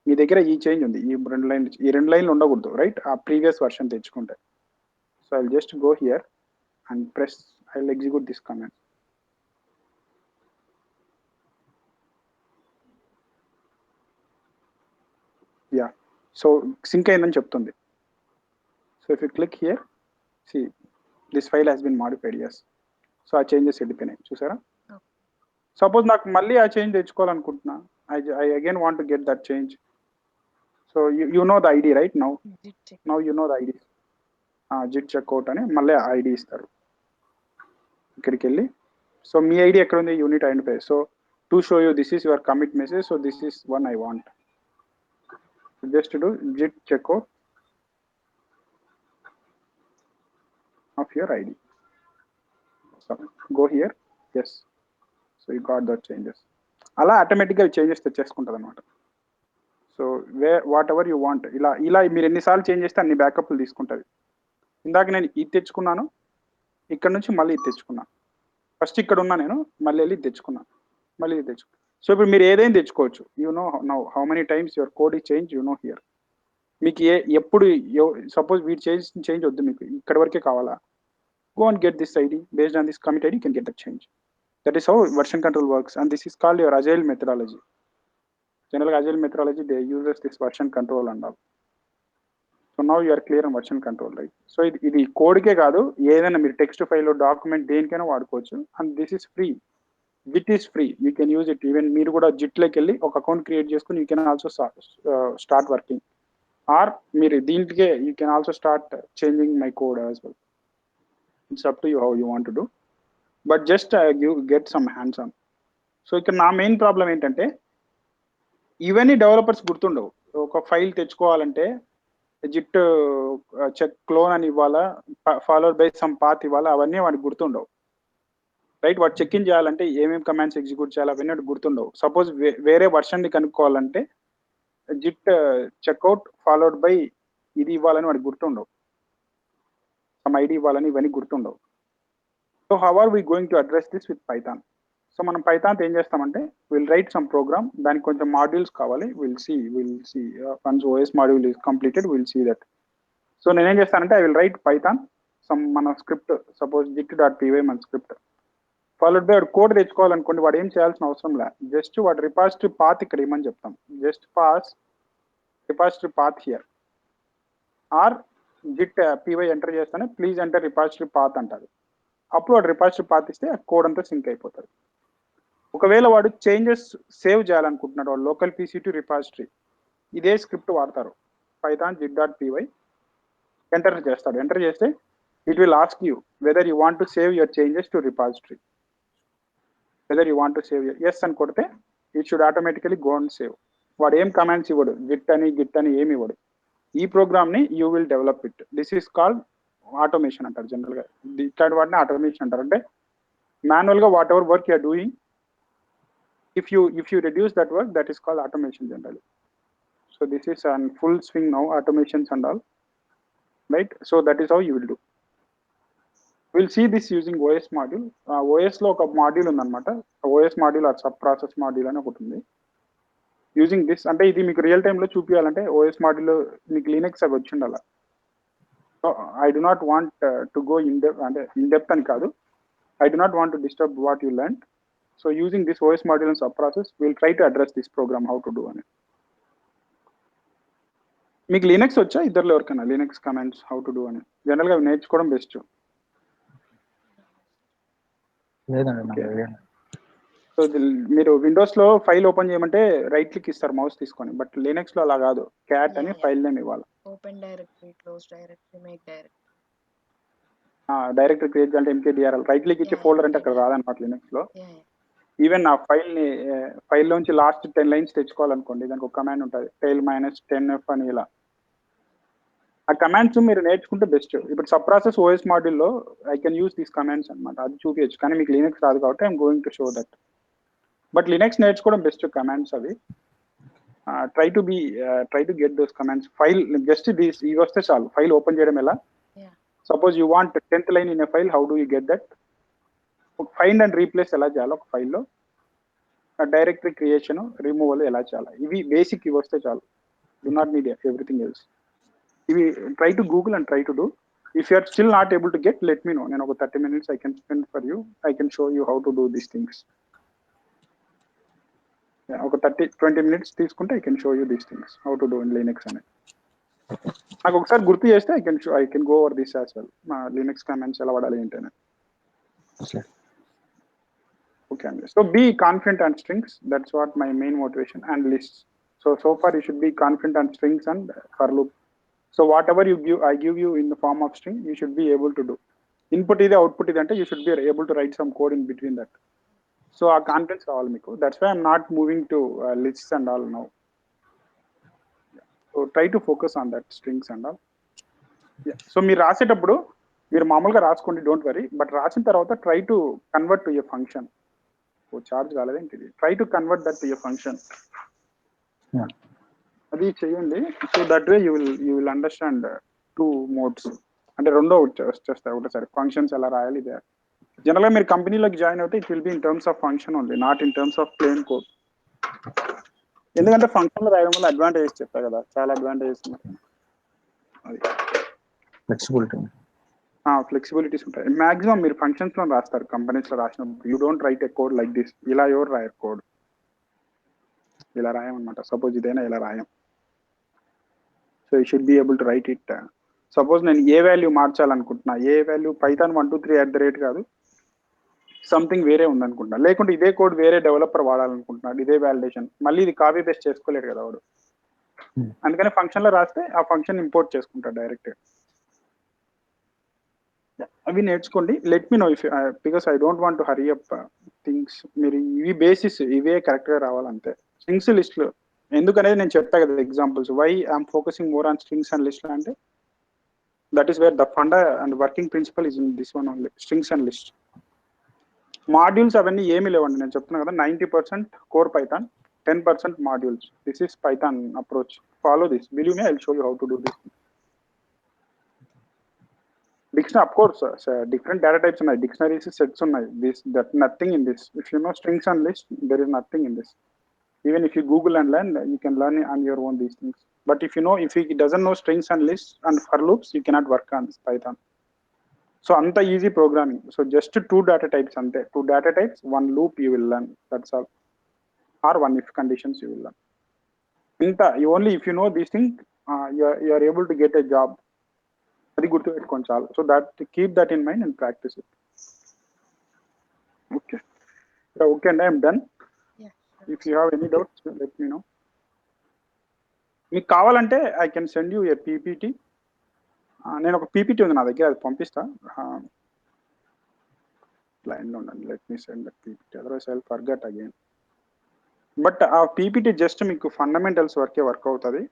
మీ దగ్గర ఈ చేంజ్ ఉంది, ఈ 2 లైన్లు ఉండకూడదు, రైట్? ఆ ప్రీవియస్ వర్షన్ తెచ్చుకుంటే. So I'll just go here and press, I'll execute this command. Yeah, so sync అయిందని చెప్తుంది. So if you click here, see this file has been modified. Yes, so ఆ changes వెళ్ళిపోయినాయి, చూసారా? Suppose నాకు మళ్ళీ ఆ change తెచ్చుకోవాలనుకుంటున్నా, I again want to get that change. So you know the ID right now. Now you know the ID. Git checkout అని మళ్ళీ ID ఇస్తారు. ఇక్కడికి వెళ్ళి, సో మీ ఐడి ఎక్కడ ఉంది, unit identify. So to show you this is your commit message, so this is one I want. Just do git checkout of your ID. So go here, yes, so you got that changes. అలా ఆటోమేటిక్గా changes తెచ్చేసుకుంటుంది అనమాట. So whatever you want, ఇలా మీరు ఎన్నిసార్లు change చేస్తే అన్ని బ్యాకప్లు తీసుకుంటుంది. ఇందాక నేను ఇది తెచ్చుకున్నాను, ఇక్కడ నుంచి మళ్ళీ ఇది తెచ్చుకున్నాను. ఫస్ట్ ఇక్కడ ఉన్నా నేను, మళ్ళీ వెళ్ళి ఇది తెచ్చుకున్నాను, మళ్ళీ ఇది తెచ్చుకున్నాను. సో ఇప్పుడు మీరు ఏదైనా తెచ్చుకోవచ్చు. You know now how many times your code ఈ చేంజ్, యూ నో హియర్. మీకు ఎప్పుడు సపోజ్ వీటి చేంజ్ వద్దు, మీకు ఇక్కడ వరకే కావాలా, go and get this ID, based on this commit ID you can get the change. That is how version control works, and this is called your agile methodology. Generally agile methodology, they uses this version control and all. So now you are clear on version control, right? So ఇది code కే కాదు, ఏదైనా మీరు text file, document, దేనికైనా వాడుకోవచ్చు. And this is free. Git is free, you can use it. Even మీరు కూడా జిట్లోకి వెళ్ళి ఒక అకౌంట్ క్రియేట్ చేసుకుని you can also start working. Or మీరు దీంట్కే you can also start changing my code as well. It's up to you how you want to do, but just you get some hands on. So ఇక్కడ నా main problem ఏంటంటే ఇవన్నీ developers గుర్తుండవు. ఒక file తెచ్చుకోవాలంటే JIT check clone అని ఇవ్వాలా, followed by some path ఇవ్వాలా, అవన్నీ వాడికి గుర్తుండవు. రైట్, వాడు చెక్ ఇన్ చేయాలంటే ఏమేమి కమాండ్స్ ఎగ్జిక్యూట్ చేయాలి అవన్నీ వాడికి గుర్తుండవు. సపోజ్ వేరే వర్షన్ని కనుక్కోవాలంటే జిట్ చెక్అవుట్ ఫాలోడ్ బై ఇది ఇవ్వాలని వాడికి గుర్తుండవు, సమ్ ఐడి ఇవ్వాలని ఇవన్నీ గుర్తుండవు. So how are we going to address this with Python? So మనం పైథాన్ ఏం చేస్తామంటే విల్ రైట్ సమ్ ప్రోగ్రామ్, దానికి కొంచెం మాడ్యూల్స్ కావాలి. Will see once OS module is completed will see that. So నేనేం చేస్తానంటే I will write Python some మన script, suppose git.py మన స్క్రిప్ట్, ఫాలోడ్ బై వాడు కోడ్ తెచ్చుకోవాలనుకోండి, వాడు ఏం చేయాల్సిన అవసరం లే, జస్ట్ వాడు రిపాజిటరీ పాత్ ఇక్కడ ఇవ్వమని చెప్తాం. Just pass repository path here, or git.py enter చేస్తానే ప్లీజ్ ఎంటర్ రిపాజిటరీ పాత్ అంటారు. అప్పుడు వాడు రిపాజిటరీ పాత్ ఇస్తే ఆ కోడ్ అంతా సింక్ అయిపోతుంది. ఒకవేళ వాడు చేంజెస్ సేవ్ చేయాలనుకుంటున్నాడు, వాడు లోకల్ పీసీ టు రిపాజిటరీ, ఇదే స్క్రిప్ట్ వాడతారు, పైథాన్ git.py ఎంటర్ చేస్తాడు. ఎంటర్ చేస్తే it will ask you whether you want to save your changes to repository, whether you want to save yes అని కొడితే it should automatically go and save. వాడు ఏం commands ఇవ్వడు, Git అని ఏమి ఇవ్వడు. ఈ ప్రోగ్రామ్ని you will develop it. This is called automation అంటారు జనరల్గా. ఇట్లాంటి వాటిని ఆటోమేషన్ అంటారు. అంటే మాన్యువల్గా whatever work you're doing, if you reduce that work, that is called automation generally. So this is on full swing now, automations and all, right? So that is how you will do. We'll see this using OS module. OS లో ఒక module ఉందన్నమాట, OS module or sub process module అని ఒకటి ఉంది. Using this అంటే ఇది మీకు real టైంలో చూపించాలంటే OS module మీకు లినక్స్ అవి వచ్చి ఉండాలి. So I do not want to go in depth, అంటే ఇన్ డెప్త్ అని కాదు, I do not want to disturb what you learn. So using this OS module and subprocess, we'll try to address this program how to do అని. మీకు Linux వచ్చా ఇద్దరులో ఎవరికైనా Linux commands how to do అని? జనరల్గా అవి నేర్చుకోవడం best. So మీరు విండోస్లో file open చేయమంటే రైట్ క్లిక్ ఇస్తారు మౌస్ తీసుకొని, బట్ లినక్స్లో అలా కాదు, క్యాట్ అని ఫైల్ నేమ్ ఇవ్వాలి. Open directory, close directory, make directory, directory create అంటే MKDRL రైట్ క్లిక్ ఇచ్చి ఫోల్డర్ అంటే అక్కడ రాదన్నమాట లినక్స్లో. ఈవెన్ ఆ ఫైల్లోంచి లాస్ట్ 10 లైన్స్ తెచ్చుకోవాలనుకోండి, దానికి ఒక కమాండ్ ఉంటుంది, -10f అని. ఇలా ఆ కమాండ్స్ మీరు నేర్చుకుంటే బెస్ట్. ఇప్పుడు సబ్ ప్రాసెస్ OS మాడ్యూల్లో I can use these commands అనమాట, అది చూపించచ్చు. కానీ మీకు లినక్స్ రాదు కాబట్టి I'm going to show that. But Linux నేర్చుకోవడం బెస్ట్ కమాండ్స్ అవి. Try to get those commands. File just these ఇవి వస్తే చాలు. ఫైల్ ఓపెన్ చేయడం ఎలా, suppose you want 10th line in a file, how do you get that? Find and replace ఎలా చేయాలి ఒక ఫైల్లో, డైరెక్టరీ క్రియేషన్ రిమూవల్ ఎలా చేయాలి, ఇవి బేసిక్ ఇవి వస్తే చాలు. Do not need everything else. ఇవి try to Google and try to do. If you are still not able to get, let me know. నేను ఒక 30 minutes I can spend for you. I can show you how to do these things. ఒక 30-20 minutes తీసుకుంటే I can show you these things how to do in Linux అని. నాకు ఒకసారి గుర్తు చేస్తే I can go over this as well. మా Linux commands ఎలా వాడాలి ఏంటనే. Okay, so be confident on strings. That's what my main motivation, and lists. So far you should be confident on strings and for loop. So whatever I give you in the form of string, you should be able to do. Input is output is ante you should be able to write some code in between that. So our contents are all meeku. That's why I'm not moving to lists and all now. So try to focus on that strings and all. Yeah. So మీరు రాసేటప్పుడు మీరు మామూలుగా రాసుకోండి, don't worry. But రాసిన తర్వాత try to convert to a function. Charge కాలేదేంటి, try to convert that to a function. అది చేయండి. So that way you will understand 2 modes. అంటే రెండో వచ్చేస్తాయి ఒకటేసారి. ఫంక్షన్స్ ఎలా రాయాలి ఇదే. జనరల్గా మీరు కంపెనీలోకి జాయిన్ అవుతే it will be in terms of function only, not in terms of plain code. ఎందుకంటే ఫంక్షన్లో రాయడం వల్ల అడ్వాంటేజెస్ చెప్పా కదా, చాలా అడ్వాంటేజెస్ ఉన్నాయి. అది ఫ్లెక్సిబిలిటీస్ ఉంటాయి. మాక్సిమం మీరు ఫంక్షన్స్ లో రాస్తారు కంపెనీస్ లో రాసినప్పుడు. You don't write a code like this. ఇలా ఎవరు రాయరు కోడ్, ఇలా రాయమన్నమాట. సపోజ్ ఇదైనా ఇలా రాయం. So you should be able to write it. Suppose నేను ఏ వాల్యూ మార్చాలనుకుంటున్నా, ఏ వాల్యూ పైథాన్ 123 @ కాదు, సంథింగ్ వేరే ఉందనుకుంటా, లేకుంటే ఇదే కోడ్ వేరే డెవలపర్ వాడాలనుకుంటున్నాడు, ఇదే వ్యాలిడేషన్, మళ్ళీ ఇది కాపీ పేస్ట్ చేసుకోలేడు కదా వాడు. అందుకని ఫంక్షన్ లో రాస్తే ఆ ఫంక్షన్ ఇంపోర్ట్ చేసుకుంటాడు డైరెక్ట్. అవి నేర్చుకోండి. Let me know if, because I don't want to hurry up things. మీరు ఇవి బేసిస్ ఇవే కరెక్ట్ గా రావాలంతే. స్ట్రింగ్స్ లిస్ట్లు ఎందుకనేది నేను చెప్తా కదా examples. Why I'm focusing more on strings and list అంటే that is where the funda and working principle is in this one only, strings and list. Modules అవన్నీ ఏమీ లేవండి, నేను చెప్తున్నా కదా 90% core Python, 10% modules. This is Python approach. Follow this, believe me, I will show you how to do this. Dictionary, of course, different data types ఉన్నాయి, dictionaries, sets ఉన్నాయి. This, that, nothing in this. If you know strings and lists, there is nothing in this. Even if you Google and learn, you can learn on your own these things. But if you know, if he doesn't know strings and lists and for loops, you cannot work on this Python. So anta easy programming. So just 2 data types ante, 2 data types, 1 loop you will learn. That's all. Or 1 if conditions you will learn. Inta, you only if you know these things, you are able to get a job. అది గుర్తుపెట్టుకోండి చాలు. So that keep that in mind and practice it. Okay okay అండి, I'm done. If you have any doubts let me know. మీకు కావాలంటే I can send you a PPT. నేను ఒక PPT ఉంది నా దగ్గర, అది పంపిస్తా. లైన్లో ఉండండి, let me send that PPT, otherwise I will forget again. But ఆ పీపీటీ జస్ట్ మీకు ఫండమెంటల్స్ వరకే వర్క్ అవుతుంది.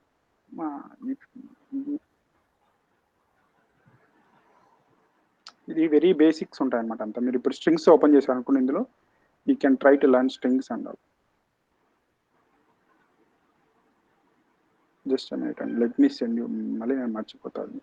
ఇది వెరీ బేసిక్స్ ఉంటాయి అనమాట అంతా. మీరు ఇప్పుడు స్ట్రింగ్స్ ఓపెన్ చేశారు అనుకోండి, ఇందులో you can try to learn strings and all. Just minute and let me send you. మళ్ళీ నేను మర్చిపోతాను.